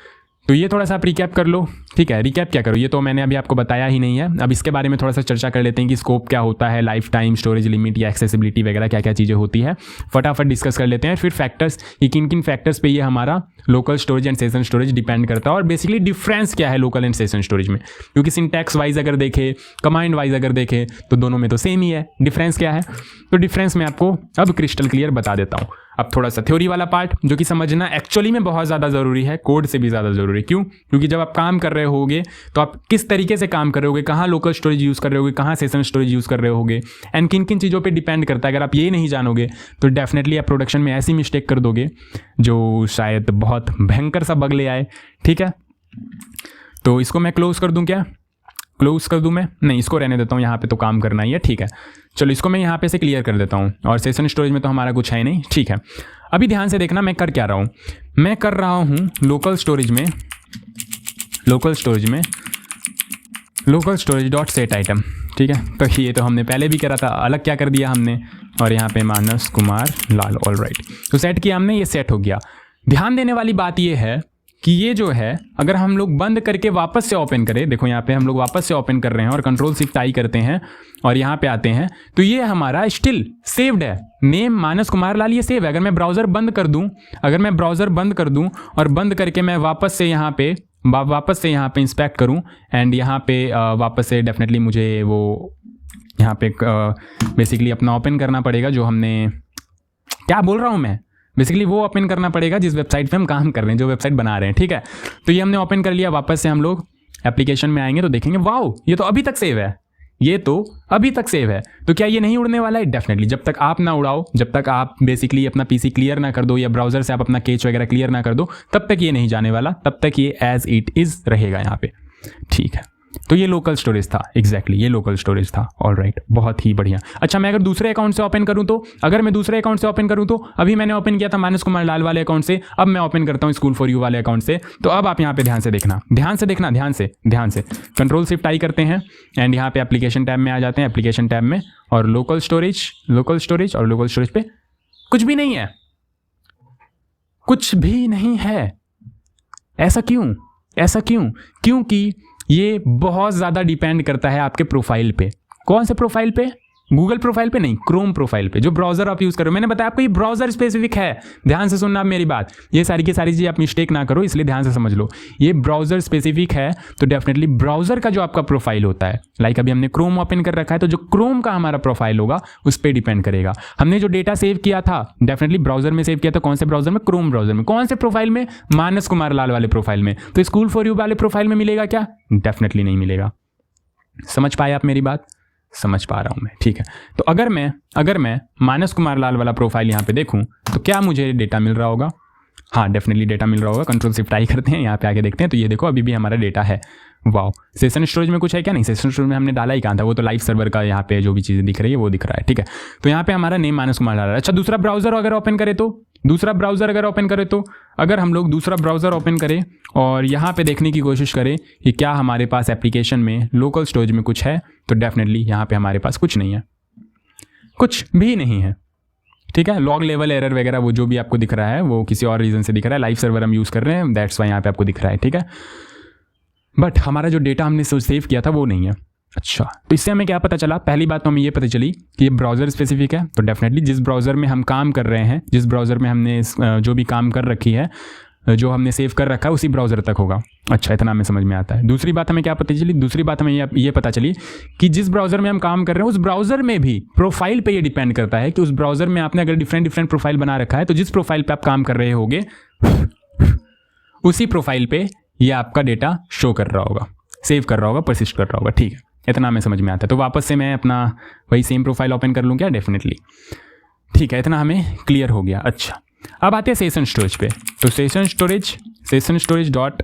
तो ये थोड़ा सा आप रिकैप कर लो, ठीक है। रिकैप क्या करो, ये तो मैंने अभी आपको बताया ही नहीं है। अब इसके बारे में थोड़ा सा चर्चा कर लेते हैं कि स्कोप क्या होता है, लाइफ टाइम, स्टोरेज लिमिट या एक्सेसिबिलिटी वगैरह क्या क्या चीज़ें होती है। फटाफट डिस्कस कर लेते हैं। फिर फैक्टर्स, कि किन किन फैक्टर्स पे ये हमारा local storage and session storage depend करता है, और बेसिकली डिफरेंस क्या है लोकल एंड सेशन स्टोरेज में। क्योंकि सिंटैक्स वाइज अगर देखें, कमांड वाइज अगर देखें तो दोनों में तो सेम ही है। डिफरेंस क्या है, तो डिफरेंस मैं आपको अब क्रिस्टल क्लियर बता देता हूँ। अब थोड़ा सा थ्योरी वाला पार्ट जो कि समझना एक्चुअली में बहुत ज़्यादा ज़रूरी है, कोड से भी ज़्यादा ज़रूरी। क्यों? क्योंकि जब आप काम कर रहे होगे तो आप किस तरीके से काम कर रहे होगे, कहाँ लोकल स्टोरेज यूज़ कर रहे होगे, कहाँ सेशन स्टोरेज यूज़ कर रहे होगे, एंड किन किन चीज़ों पे डिपेंड करता है। अगर आप ये नहीं जानोगे तो डेफिनेटली आप प्रोडक्शन में ऐसी मिस्टेक कर दोगे जो शायद बहुत भयंकर सा बग ले आए, ठीक है। तो इसको मैं क्लोज कर दूँ क्या? क्लोज कर दूं मैं? नहीं, इसको रहने देता हूँ, यहाँ पे तो काम करना ही है, ठीक है। चलो इसको मैं यहाँ पे से क्लियर कर देता हूँ, और सेशन स्टोरेज में तो हमारा कुछ है नहीं, ठीक है। अभी ध्यान से देखना मैं कर क्या रहा हूँ। मैं कर रहा हूँ local storage dot set item, ठीक है। तो ये तो हमने पहले भी करा था, अलग क्या कर दिया हमने, और यहाँ पे मानस कुमार लाल, ऑल राइट। तो सेट किया हमने, ये सेट हो गया। ध्यान देने वाली बात ये है कि ये जो है अगर हम लोग बंद करके वापस से ओपन करें, देखो यहाँ पे हम लोग वापस से ओपन कर रहे हैं और कंट्रोल शिफ्ट आई करते हैं और यहाँ पे आते हैं, तो ये हमारा स्टिल सेव्ड है। नेम मानस कुमार लाल ये सेव है। अगर मैं ब्राउज़र बंद कर दूं, और बंद करके मैं वापस से यहाँ पे इंस्पेक्ट करूँ, एंड यहाँ पे वापस से डेफिनेटली मुझे वो यहाँ पे बेसिकली अपना ओपन करना पड़ेगा, जो हमने क्या बोल रहा हूँ मैं, बेसिकली वो ओपन करना पड़ेगा जिस वेबसाइट पे हम काम कर रहे हैं, जो वेबसाइट बना रहे हैं, ठीक है। तो ये हमने ओपन कर लिया। वापस से हम लोग एप्लीकेशन में आएंगे तो देखेंगे वाओ, ये तो अभी तक सेव है। तो क्या ये नहीं उड़ने वाला है? डेफिनेटली। जब तक आप ना उड़ाओ, जब तक आप बेसिकली अपना पीसी क्लियर ना कर दो या ब्राउजर से आप अपना कैच वगैरह क्लियर ना कर दो, तब तक ये नहीं जाने वाला, तब तक ये एज इट इज रहेगा यहाँ पे, ठीक है। तो ये लोकल स्टोरेज था, एग्जैक्टली ये लोकल स्टोरेज था, ऑलराइट, बहुत ही बढ़िया। अच्छा, मैं अगर दूसरे अकाउंट से ओपन करूं तो अभी मैंने ओपन किया था मानस कुमार लाल वाले अकाउंट से, अब मैं ओपन करता हूं स्कूल फॉर यू वाले अकाउंट से। तो अब आप यहाँ पे ध्यान से देखना, ध्यान से कंट्रोल शिफ्ट आई करते हैं, एंड यहाँ पे एप्लीकेशन टैब में आ जाते हैं, एप्लीकेशन टैब में, और लोकल स्टोरेज पे कुछ भी नहीं है। ऐसा क्यों? क्योंकि ये बहुत ज़्यादा डिपेंड करता है आपके प्रोफाइल पे। कौन से प्रोफाइल पे? गूगल प्रोफाइल पे नहीं, क्रोम प्रोफाइल पे, जो ब्राउजर आप यूज़ करो। मैंने बताया आपको ये ब्राउजर स्पेसिफिक है, ध्यान से सुनना आप मेरी बात। ये सारी की सारी चीज़ आप मिस्टेक ना करो, इसलिए ध्यान से समझ लो। ये ब्राउजर स्पेसिफिक है, तो डेफिनेटली ब्राउजर का जो आपका प्रोफाइल होता है, लाइक अभी हमने क्रोम ओपन कर रखा है, तो जो क्रोम का हमारा प्रोफाइल होगा उस पर डिपेंड करेगा। हमने जो डेटा सेव किया था डेफिनेटली ब्राउजर में सेव किया था। कौन से ब्राउजर में? क्रोम ब्राउजर में। कौन से प्रोफाइल में? मानस कुमार लाल वाले प्रोफाइल में। तो स्कूल फॉर यू वाले प्रोफाइल में मिलेगा क्या? डेफिनेटली नहीं मिलेगा। समझ पाए आप मेरी बात? समझ पा रहा हूं मैं, ठीक है। तो अगर मैं मानस कुमार लाल वाला प्रोफाइल यहाँ पे देखूं तो क्या मुझे डेटा मिल रहा होगा? हाँ, डेफिनेटली डेटा मिल रहा होगा। कंट्रोल शिफ्ट आई करते हैं, यहाँ पे आके देखते हैं, तो ये देखो अभी भी हमारा डेटा है। वाओ, सेशन स्टोरेज में कुछ है क्या? नहीं, सेशन स्टोरेज में हमने डाला ही कहाँ था, वो तो लाइव सर्वर का यहाँ पे जो भी चीज़ें दिख रही है वो दिख रहा है, ठीक है। तो यहाँ पे हमारा नेम मानस कुमार लाल है। अच्छा, दूसरा ब्राउजर अगर ओपन करें तो अगर हम लोग दूसरा ब्राउजर ओपन करें और यहाँ पे देखने की कोशिश करें कि क्या हमारे पास एप्लीकेशन में लोकल स्टोरेज में कुछ है, तो डेफिनेटली यहाँ पे हमारे पास कुछ नहीं है, कुछ भी नहीं है, ठीक है। लॉग लेवल एरर वगैरह वो जो भी आपको दिख रहा है वो किसी और रीज़न से दिख रहा है, लाइव सर्वर हम यूज़ कर रहे हैं, दैट्स वाई यहाँ पे आपको दिख रहा है, ठीक है। बट हमारा जो डेटा हमने सेव किया था वो नहीं है। अच्छा, तो इससे हमें क्या पता चला? पहली बात तो हमें ये पता चली कि ये ब्राउज़र स्पेसिफिक है, तो डेफिनेटली जिस ब्राउज़र में हम काम कर रहे हैं, जिस ब्राउज़र में हमने जो भी काम कर रखी है, जो हमने सेव कर रखा है, उसी ब्राउज़र तक होगा। अच्छा, इतना हमें समझ में आता है। दूसरी बात हमें क्या पता चली? दूसरी बात हमें ये पता चली कि जिस ब्राउज़र में हम काम कर रहे हैं उस ब्राउज़र में भी प्रोफाइल पे ये डिपेंड करता है कि उस ब्राउज़र में आपने अगर डिफरेंट प्रोफाइल बना रखा है, तो जिस प्रोफाइल पे आप काम कर रहे होगे उसी प्रोफाइल पे ये आपका डेटा शो कर रहा होगा, सेव कर रहा होगा, परसिस्ट कर रहा होगा, ठीक है। इतना हमें समझ में आता है। तो वापस से मैं अपना वही सेम प्रोफाइल ओपन कर लूँ क्या? डेफिनेटली। ठीक है, इतना हमें क्लियर हो गया। अच्छा, अब आते हैं सेशन स्टोरेज पे। तो session storage dot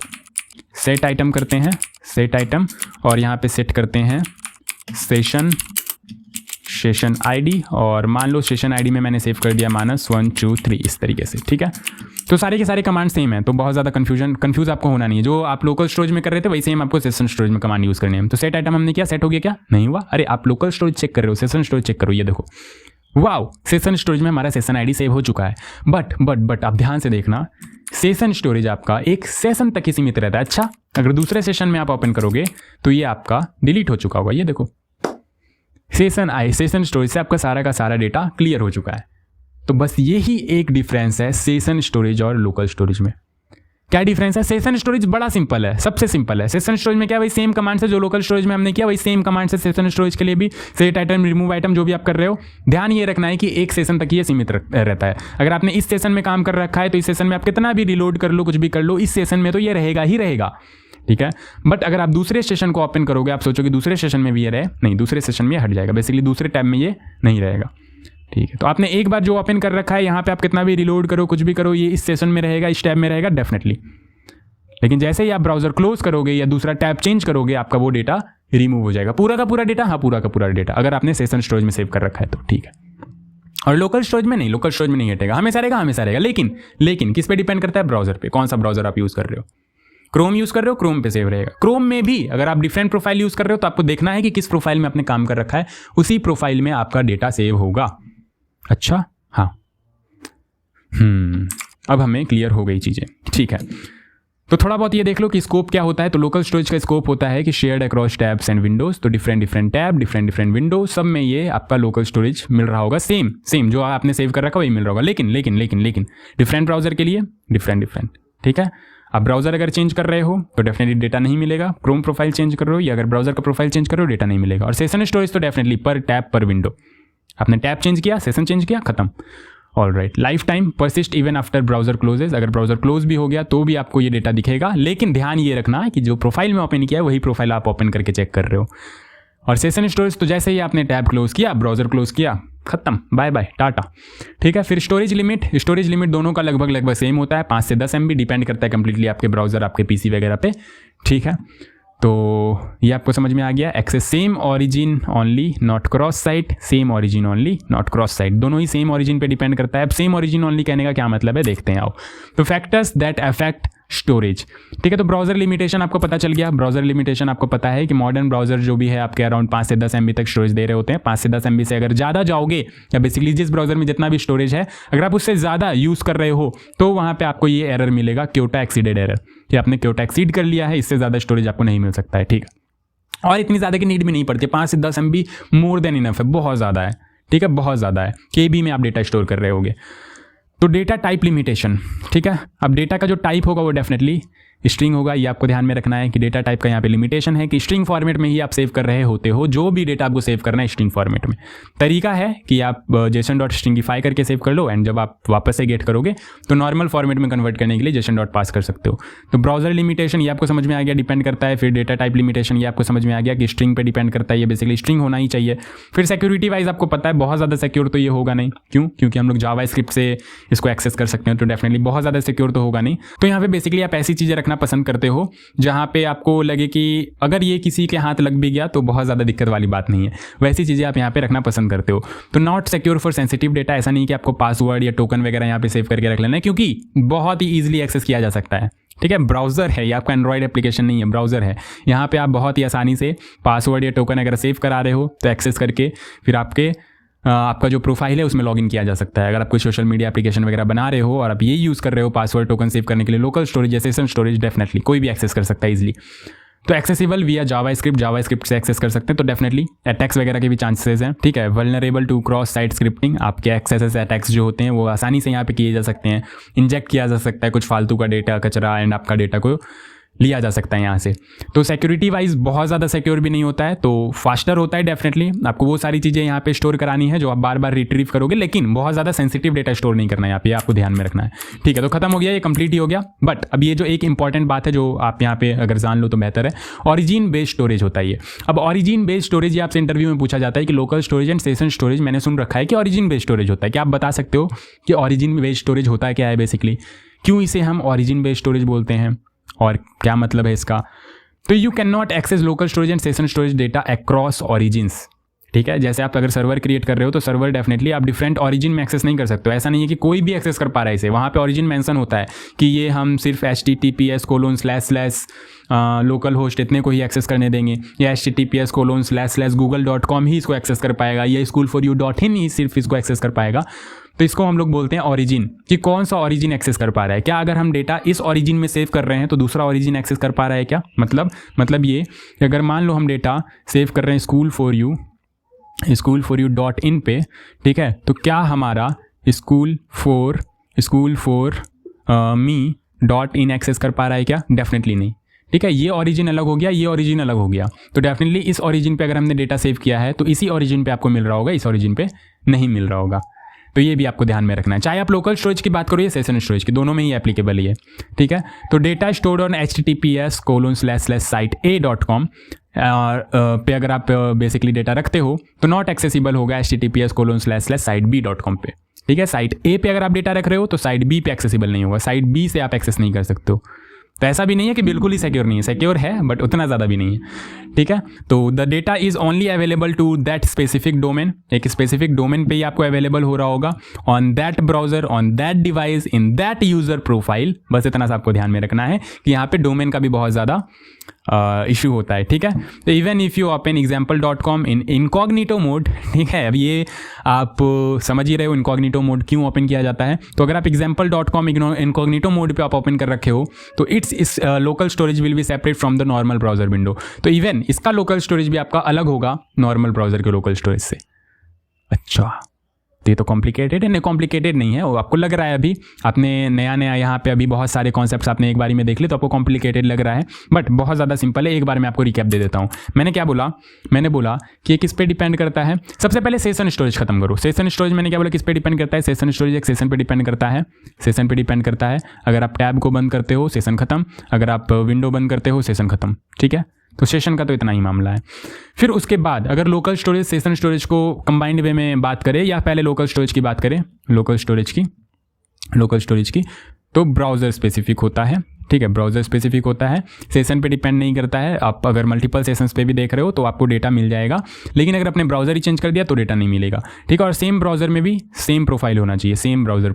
set item करते हैं, सेट आइटम, और यहाँ पे सेट करते हैं सेशन आईडी, और मान लो सेशन आईडी में मैंने सेव कर दिया -123 इस तरीके से। ठीक है, तो सारे के सारे कमांड सेम है, तो बहुत ज़्यादा कंफ्यूज आपको होना नहीं है। जो आप लोकल स्टोरेज में कर रहे थे वही सेम आपको सेशन स्टोरेज में कमांड यूज़ करनी है। तो सेट आइटम हमने किया, सेट हो गया क्या? नहीं हुआ। अरे आप लोकल स्टोरेज चेक कर रहे हो, सेशन स्टोरेज चेक करो, ये देखो, वाओ, सेशन स्टोरेज में हमारा सेशन आईडी सेव हो चुका है। बट आप ध्यान से देखना, सेशन स्टोरेज आपका एक सेशन तक ही सीमित रहता है। अच्छा, अगर दूसरे सेशन में आप ओपन करोगे तो ये आपका डिलीट हो चुका होगा। ये देखो, सेशन स्टोरेज से आपका सारा का सारा डेटा क्लियर हो चुका है। तो बस यही एक डिफरेंस है सेशन स्टोरेज और लोकल स्टोरेज में। क्या डिफरेंस है? सेशन स्टोरेज बड़ा सिंपल है, सबसे सिंपल है। सेशन स्टोरेज में क्या, वही सेम कमांड से जो लोकल स्टोरेज में हमने किया वही सेम कमांड से सेशन स्टोरेज के लिए भी, सेट आइटम, रिमूव आइटम, जो भी आप कर रहे हो, ध्यान ये रखना है कि एक सेशन तक ये सीमित रहता है। अगर आपने इस सेशन में काम कर रखा है तो इस सेशन में आप कितना भी रिलोड कर लो, कुछ भी कर लो, इस सेशन में तो ये रहेगा ही रहेगा। ठीक है, बट अगर आप दूसरे सेशन को ओपन करोगे, आप सोचोगे दूसरे सेशन में भी ये रहे, नहीं, दूसरे सेशन में हट जाएगा, बेसिकली दूसरे टैब में ये नहीं रहेगा। ठीक है, तो आपने एक बार जो ओपन कर रखा है यहाँ पे आप कितना भी रिलोड करो, कुछ भी करो, ये इस सेशन में रहेगा, इस टैब में रहेगा डेफिनेटली। लेकिन जैसे ही आप ब्राउजर क्लोज करोगे या दूसरा टैब चेंज करोगे, आपका वो डेटा रिमूव हो जाएगा, पूरा का पूरा डेटा। हाँ, पूरा का पूरा डेटा, अगर आपने सेशन स्टोरेज में सेव कर रखा है तो। ठीक है, और लोकल स्टोरेज में नहीं, लोकल स्टोरेज में नहीं हटेगा, हमेशा रहेगा। लेकिन किस पे डिपेंड करता है? ब्राउजर पे, कौन सा ब्राउजर आप यूज़ कर रहे हो। क्रोम यूज़ कर रहे हो, क्रोम पे सेव रहेगा। क्रोम में भी अगर आप डिफरेंट प्रोफाइल यूज़ कर रहे हो तो आपको देखना है कि किस प्रोफाइल में आपने काम कर रखा है, उसी प्रोफाइल में आपका डेटा सेव होगा। अच्छा, हाँ, अब हमें क्लियर हो गई चीज़ें। ठीक है, तो थोड़ा बहुत ये देख लो कि स्कोप क्या होता है। तो लोकल स्टोरेज का स्कोप होता है कि shared across tabs and Windows, तो डिफरेंट टैब, डिफरेंट विंडो, सब में ये आपका लोकल स्टोरेज मिल रहा होगा। सेम जो आपने सेव कर रखा वही मिल रहा होगा। लेकिन डिफरेंट ब्राउजर के लिए डिफरेंट। ठीक है, आप ब्राउजर अगर चेंज कर रहे हो तो डेफिनेटली डेटा नहीं मिलेगा। क्रोम प्रोफाइल चेंज कर रहे हो या अगर ब्राउजर का प्रोफाइल चेंज कर रहे हो, डेटा नहीं मिलेगा। और सेशन स्टोरेज तो डेफिनेटली पर टैब पर विंडो, आपने टैब चेंज किया, सेशन चेंज किया, खत्म। Alright, life time persist even after browser closes, अगर ब्राउजर क्लोज भी हो गया तो भी आपको ये डेटा दिखेगा। लेकिन ध्यान ये रखना है कि जो प्रोफाइल में ओपन किया है वही प्रोफाइल आप ओपन करके चेक कर रहे हो। और सेशन स्टोरेज तो जैसे ही आपने टैब क्लोज किया, ब्राउजर क्लोज किया, खत्म, बाय बाय, टाटा। ठीक है, फिर स्टोरेज लिमिट दोनों का लगभग सेम होता है, 5 से 10 MB, डिपेंड करता है कंप्लीटली आपके ब्राउजर, आपके पीसी वगैरह पे। ठीक है, तो ये आपको समझ में आ गया। Access same origin only not cross site, same origin only not cross site, दोनों ही सेम ओरिजिन पे डिपेंड करता है। अब सेम ओरिजिन ओनली कहने का क्या मतलब है, देखते हैं आओ। तो फैक्टर्स दैट अफेक्ट स्टोरेज। ठीक है, तो ब्राउजर लिमिटेशन आपको पता चल गया। ब्राउजर लिमिटेशन आपको पता है कि मॉडर्न ब्राउजर जो भी है आपके अराउंड 5 से 10 MB तक स्टोरेज दे रहे होते हैं। 5 से 10 MB से अगर ज़्यादा जाओगे, या बेसिकली जिस ब्राउजर में जितना भी स्टोरेज है, अगर आप उससे ज़्यादा यूज़ कर रहे हो तो वहाँ पे आपको ये एरर मिलेगा, क्योटा एक्सीडेड एरर, कि आपने क्योटा एक्सीड कर लिया है, इससे ज़्यादा स्टोरेज आपको नहीं मिल सकता है। ठीक है, और इतनी ज़्यादा की नीड भी नहीं पड़ती, 5 से 10 MB मोर देन इनफ है, बहुत ज़्यादा है। ठीक है, बहुत ज़्यादा है, KB में आप डेटा स्टोर कर रहे होगे। तो डेटा टाइप लिमिटेशन। ठीक है, अब डेटा का जो टाइप होगा वो डेफिनेटली स्ट्रिंग होगा। ये आपको ध्यान में रखना है कि डेटा टाइप का यहाँ पे लिमिटेशन है कि स्ट्रिंग फॉर्मेट में ही आप सेव कर रहे होते हो। जो भी डेटा आपको सेव करना है स्ट्रिंग फॉर्मेट में, तरीका है कि आप JSON.stringify करके सेव कर लो, एंड जब आप वापस से गेट करोगे तो नॉर्मल फॉर्मेट में कन्वर्ट करने के लिए JSON.pass कर सकते हो। तो ब्राउजर लिमिटेशन ये आपको समझ में आ गया, डिपेंड करता है। फिर डेटा टाइप लिमिटेशन ये आपको समझ में आ गया कि स्ट्रिंग पे डिपेंड करता है, ये बेसिकली स्ट्रिंग होना ही चाहिए। फिर सिक्योरिटी वाइज आपको पता है बहुत ज़्यादा सिक्योर तो ये होगा नहीं, क्योंकि हम लोग जावास्क्रिप्ट से इसको एक्सेस कर सकते हैं, तो डेफिनेटली बहुत ज़्यादा सिक्योर तो होगा नहीं। तो यहाँ पे बेसिकली आप ऐसी चीज़ें रखना पसंद करते हो जहाँ पे आपको लगे कि अगर ये किसी के हाथ लग भी गया तो बहुत ज़्यादा दिक्कत वाली बात नहीं है, वैसी चीज़ें आप यहाँ पे रखना पसंद करते हो। तो not secure for sensitive data, ऐसा नहीं कि आपको पासवर्ड या टोकन वगैरह यहाँ पे सेव करके रख लेना है, क्योंकि बहुत ही ईजिली एक्सेस किया जा सकता है। ठीक है, ब्राउजर है, ये आपका एंड्रॉयड एप्लीकेशन नहीं है, ब्राउजर है। यहाँ पे आप बहुत ही आसानी से पासवर्ड या टोकन अगर सेव करा रहे हो तो एक्सेस करके फिर आपका जो प्रोफाइल है उसमें लॉगिन किया जा सकता है। अगर आप कोई सोशल मीडिया एप्लीकेशन वगैरह बना रहे हो और आप ये यूज़ कर रहे हो पासवर्ड टोकन सेव करने के लिए, लोकल स्टोरेज या सेशन स्टोरेज, डेफिनेटली कोई भी एक्सेस कर सकता है इजीली। तो एक्सेसिबल विया जावास्क्रिप्ट से एक्सेस कर सकते हैं, तो डेफिनेटली अटैक्स वगैरह के भी चांसेस हैं। ठीक है, vulnerable to cross site scripting, आपके एक्सेस अटैक्स जो होते हैं वो आसानी से यहाँ पे किए जा सकते हैं। इंजेक्ट किया जा सकता है कुछ फालतू का डेटा, कचरा, एंड आपका डेटा को लिया जा सकता है यहाँ से। तो सिक्योरिटी वाइज बहुत ज़्यादा सिक्योर भी नहीं होता है, तो फास्टर होता है डेफिनेटली। आपको वो सारी चीज़ें यहाँ पे स्टोर करानी है जो आप बार बार रिट्रीव करोगे, लेकिन बहुत ज़्यादा सेंसिटिव डेटा स्टोर नहीं करना है यहाँ पे, आपको ध्यान में रखना है। ठीक है, तो खत्म हो गया, ये कंप्लीट ही हो गया। बट अब ये जो एक इंपॉर्टेंट बात है जो आप यहाँ पे अगर जान लो तो बेहतर है, ऑरिजिन बेस्ड स्टोरेज होता है ये। अब ऑरिजिन बेस्ड स्टोरेज ये आपसे इंटरव्यू में पूछा जाता है कि local storage and session storage, मैंने सुन रखा है कि ऑरिजिन बेस्ड स्टोरेज होता है। क्या आप बता सकते हो कि ऑरिजिन बेस्ड स्टोरेज होता है क्या है बेसिकली, क्यों इसे हम ऑरिजिन बेस्ड स्टोरेज बोलते हैं और क्या मतलब है इसका? तो you can not access local storage and session storage data across origins. ठीक है, जैसे आप अगर सर्वर क्रिएट कर रहे हो तो सर्वर डेफिनेटली आप डिफरेंट ऑरिजिन में एक्सेस नहीं कर सकते हो। ऐसा नहीं है कि कोई भी एक्सेस कर पा रहा है इसे, वहाँ पे ऑरिजिन मेंशन होता है कि ये हम सिर्फ https:// लोकल होस्ट इतने को ही एक्सेस करने देंगे, या https:// google.com ही इसको एक्सेस कर पाएगा, या school4u.in ही सिर्फ इसको एक्सेस कर पाएगा। तो इसको हम लोग बोलते हैं ऑरिजिन, कि कौन सा ऑरिजिन एक्सेस कर पा रहा है। क्या अगर हम डेटा इस ऑरिजिन में सेव कर रहे हैं तो दूसरा ऑरिजिन एक्सेस कर पा रहा है क्या? मतलब ये कि अगर मान लो हम डेटा सेव कर रहे हैं school4u.in पे, ठीक है, तो क्या हमारा school4me.in एक्सेस कर पा रहा है क्या? डेफिनेटली नहीं। ठीक है, ये ऑरिजिन अलग हो गया, ये ऑरिजिन अलग हो गया। तो डेफिनेटली इस ऑरिजिन पे अगर हमने डेटा सेव किया है तो इसी ऑरिजिन पे आपको मिल रहा होगा, इस ऑरिजिन पे नहीं मिल रहा होगा। तो ये भी आपको ध्यान में रखना है, चाहे आप लोकल स्टोरेज की बात करो या सेशन स्टोरेज की, दोनों में ही एप्लीकेबल है। ठीक है, तो डेटा स्टोर्ड ऑन https://site.a.com पे अगर आप बेसिकली डेटा रखते हो तो नॉट एक्सेसिबल होगा https://siteb.com पे। ठीक है, साइट ए पे अगर आप डेटा रख रहे हो तो साइट बी पे एक्सेसिबल नहीं होगा, साइट बी से आप एक्सेस नहीं कर सकते हो। तो ऐसा भी नहीं है कि बिल्कुल ही सिक्योर नहीं है, सिक्योर है बट उतना ज़्यादा भी नहीं है। ठीक है, तो the data is only available to that specific domain, एक स्पेसिफिक डोमेन पे ही आपको अवेलेबल हो रहा होगा, on that browser, on that device, in that user profile. बस इतना सा आपको ध्यान में रखना है कि यहाँ पे डोमेन का भी बहुत ज़्यादा इशू होता है। ठीक है, तो even if you open example.com in incognito mode, ठीक है, अब ये आप समझ ही रहे हो इनकॉग्निटो मोड क्यों ओपन किया जाता है। तो अगर आप example.com इनकॉग्निटो मोड पे आप ओपन कर रखे हो तो it's local storage will be separate from the normal browser window. तो इवन इसका लोकल स्टोरेज भी आपका अलग होगा नॉर्मल ब्राउजर के लोकल स्टोरेज से। अच्छा, तो ये तो कॉम्प्लिकेटेड है? नहीं, कॉम्प्लिकेटेड नहीं है, वो आपको लग रहा है अभी आपने नया यहाँ पे अभी बहुत सारे कॉन्सेप्ट्स आपने एक बारी में देख लिए तो आपको कॉम्प्लिकेटेड लग रहा है, बट बहुत ज़्यादा सिंपल है। एक बार मैं आपको रिकैप दे देता हूँ। मैंने क्या बोला? मैंने बोला कि ये किस पे डिपेंड करता है। सबसे पहले सेशन स्टोरेज खत्म करो। सेशन स्टोरेज मैंने क्या बोला, किस पे डिपेंड करता है? सेशन स्टोरेज एक सेशन पे डिपेंड करता है, सेशन पे डिपेंड करता है। अगर आप टैब को बंद करते हो सेशन खत्म, अगर आप विंडो बंद करते हो सेशन खत्म। ठीक है, तो सेशन का तो इतना ही मामला है। फिर उसके बाद अगर लोकल स्टोरेज सेशन स्टोरेज को कंबाइंड वे में बात करें, या पहले लोकल स्टोरेज की बात करें, लोकल स्टोरेज की तो ब्राउज़र स्पेसिफिक होता है। ठीक है, ब्राउज़र स्पेसिफिक होता है, सेशन पे डिपेंड नहीं करता है। आप अगर मल्टीपल सेशंस पे भी देख रहे हो तो आपको डेटा मिल जाएगा, लेकिन अगर अपने ब्राउज़र ही चेंज कर दिया तो डेटा नहीं मिलेगा। ठीक है, और सेम ब्राउज़र में भी सेम प्रोफाइल होना चाहिए, सेम ब्राउज़र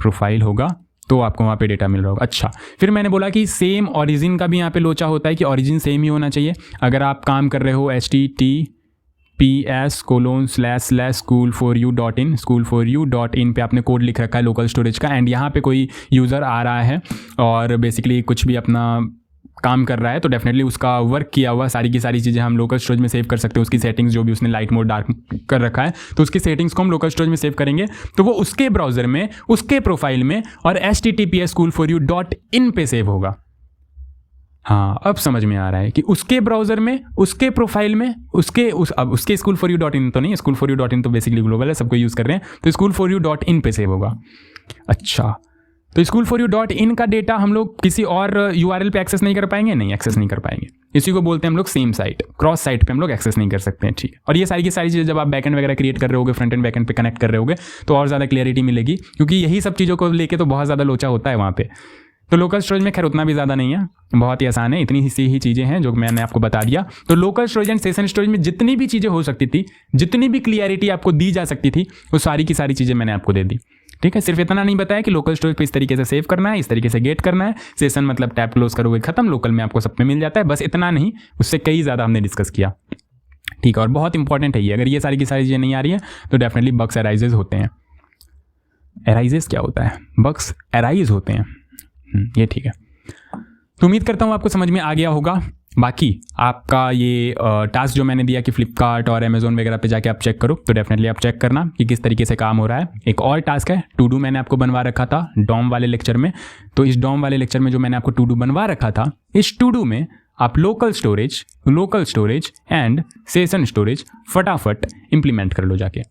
प्रोफाइल होगा तो आपको वहाँ पे डेटा मिल रहा होगा। अच्छा, फिर मैंने बोला कि सेम ऑरिजिन का भी यहाँ पे लोचा होता है कि ऑरिजिन सेम ही होना चाहिए। अगर आप काम कर रहे हो https://school4u.in पे आपने कोड लिख रखा है लोकल स्टोरेज का, एंड यहाँ पे कोई यूज़र आ रहा है और बेसिकली कुछ भी अपना काम कर रहा है, तो डेफिनेटली उसका वर्क किया हुआ सारी की सारी चीज़ें हम लोकल स्टोरेज में सेव कर सकते हैं। उसकी सेटिंग्स जो भी उसने लाइट मोड डार्क कर रखा है तो उसकी सेटिंग्स को हम लोकल स्टोरेज में सेव करेंगे, तो वो उसके ब्राउज़र में, उसके प्रोफाइल में और https://school4u.in पे सेव होगा। हाँ, अब समझ में आ रहा है कि उसके ब्राउज़र में, उसके प्रोफाइल में, उसके school4u.in तो नहीं, school4u.in तो बेसिकली ग्लोबल है, सबको यूज़ कर रहे हैं, तो school4u.in पे सेव होगा। अच्छा, तो school4u.in का डेटा हम लोग किसी और URL पे एक्सेस नहीं कर पाएंगे? नहीं, एक्सेस नहीं कर पाएंगे। इसी को बोलते हैं हम लोग सेम साइट, क्रॉस साइट पे हम लोग एक्सेस नहीं कर सकते हैं। ठीक है, और ये सारी की सारी चीज़ें जब आप बैकएंड वगैरह क्रिएट कर रहे होगे, फ्रंट एंड बैकएंड पे कनेक्ट कर रहे होगे तो और ज़्यादा क्लियरिटी मिलेगी, क्योंकि यही सब चीज़ों को लेके तो बहुत ज़्यादा लोचा होता है वहाँ पे। तो लोकल स्टोरेज में खैर उतना भी ज़्यादा नहीं है, बहुत ही आसान है, इतनी सी ही चीज़ें हैं जो मैंने आपको बता दिया। तो local storage and session storage में जितनी भी चीज़ें हो सकती थी, जितनी भी क्लियरिटी आपको दी जा सकती थी, वो सारी की सारी चीज़ें मैंने आपको दे दी। ठीक है, सिर्फ इतना नहीं बताया कि लोकल स्टोरेज पे इस तरीके से सेव करना है, इस तरीके से गेट करना है, सेशन मतलब टैप क्लोज करोगे खत्म, लोकल में आपको सब पे मिल जाता है। बस इतना नहीं, उससे कई ज़्यादा हमने डिस्कस किया। ठीक है, और बहुत इंपॉर्टेंट है ये, अगर ये सारी की सारी चीज़ें नहीं आ रही है तो डेफिनेटली बग्स अराइजेज होते हैं। अराइजेज क्या होता है? बग्स अराइज होते हैं। ये ठीक है, तो उम्मीद करता हूँ आपको समझ में आ गया होगा। बाकी आपका ये टास्क जो मैंने दिया कि फ्लिपकार्ट और अमेजोन वगैरह पे जाके आप चेक करो, तो डेफिनेटली आप चेक करना कि किस तरीके से काम हो रहा है। एक और टास्क है टू डू, मैंने आपको बनवा रखा था डॉम वाले लेक्चर में। तो इस डॉम वाले लेक्चर में जो मैंने आपको टू डू बनवा रखा था, इस टू डू में आप local storage and session storage फटाफट इंप्लीमेंट कर लो जाके।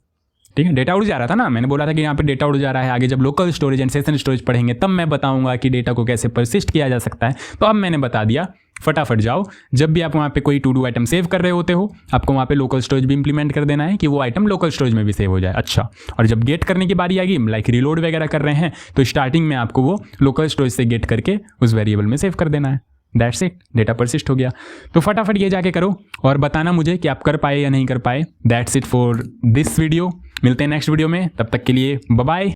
ठीक है, डेटा उड़ जा रहा था ना, मैंने बोला था कि यहाँ पे डेटा उड़ जा रहा है। आगे जब local storage and session storage पढ़ेंगे तब मैं बताऊंगा कि डेटा को कैसे परसिस्ट किया जा सकता है। तो अब मैंने बता दिया, फटाफट जाओ, जब भी आप वहाँ पे कोई टू डू आइटम सेव कर रहे होते हो, आपको वहाँ पे लोकल स्टोरेज भी इंप्लीमेंट कर देना है कि वो आइटम लोकल स्टोरेज में भी सेव हो जाए। अच्छा, और जब गेट करने की बारी आएगी, लाइक रिलोड वगैरह कर रहे हैं, तो स्टार्टिंग में आपको वो लोकल स्टोरेज से गेट करके उस वेरिएबल में सेव कर देना है। दैट्स इट, डेटा परसिस्ट हो गया। तो फटाफट ये जाके करो और बताना मुझे कि आप कर पाए या नहीं कर पाए। That's it for this video. मिलते हैं नेक्स्ट वीडियो में, तब तक के लिए बाय बाय।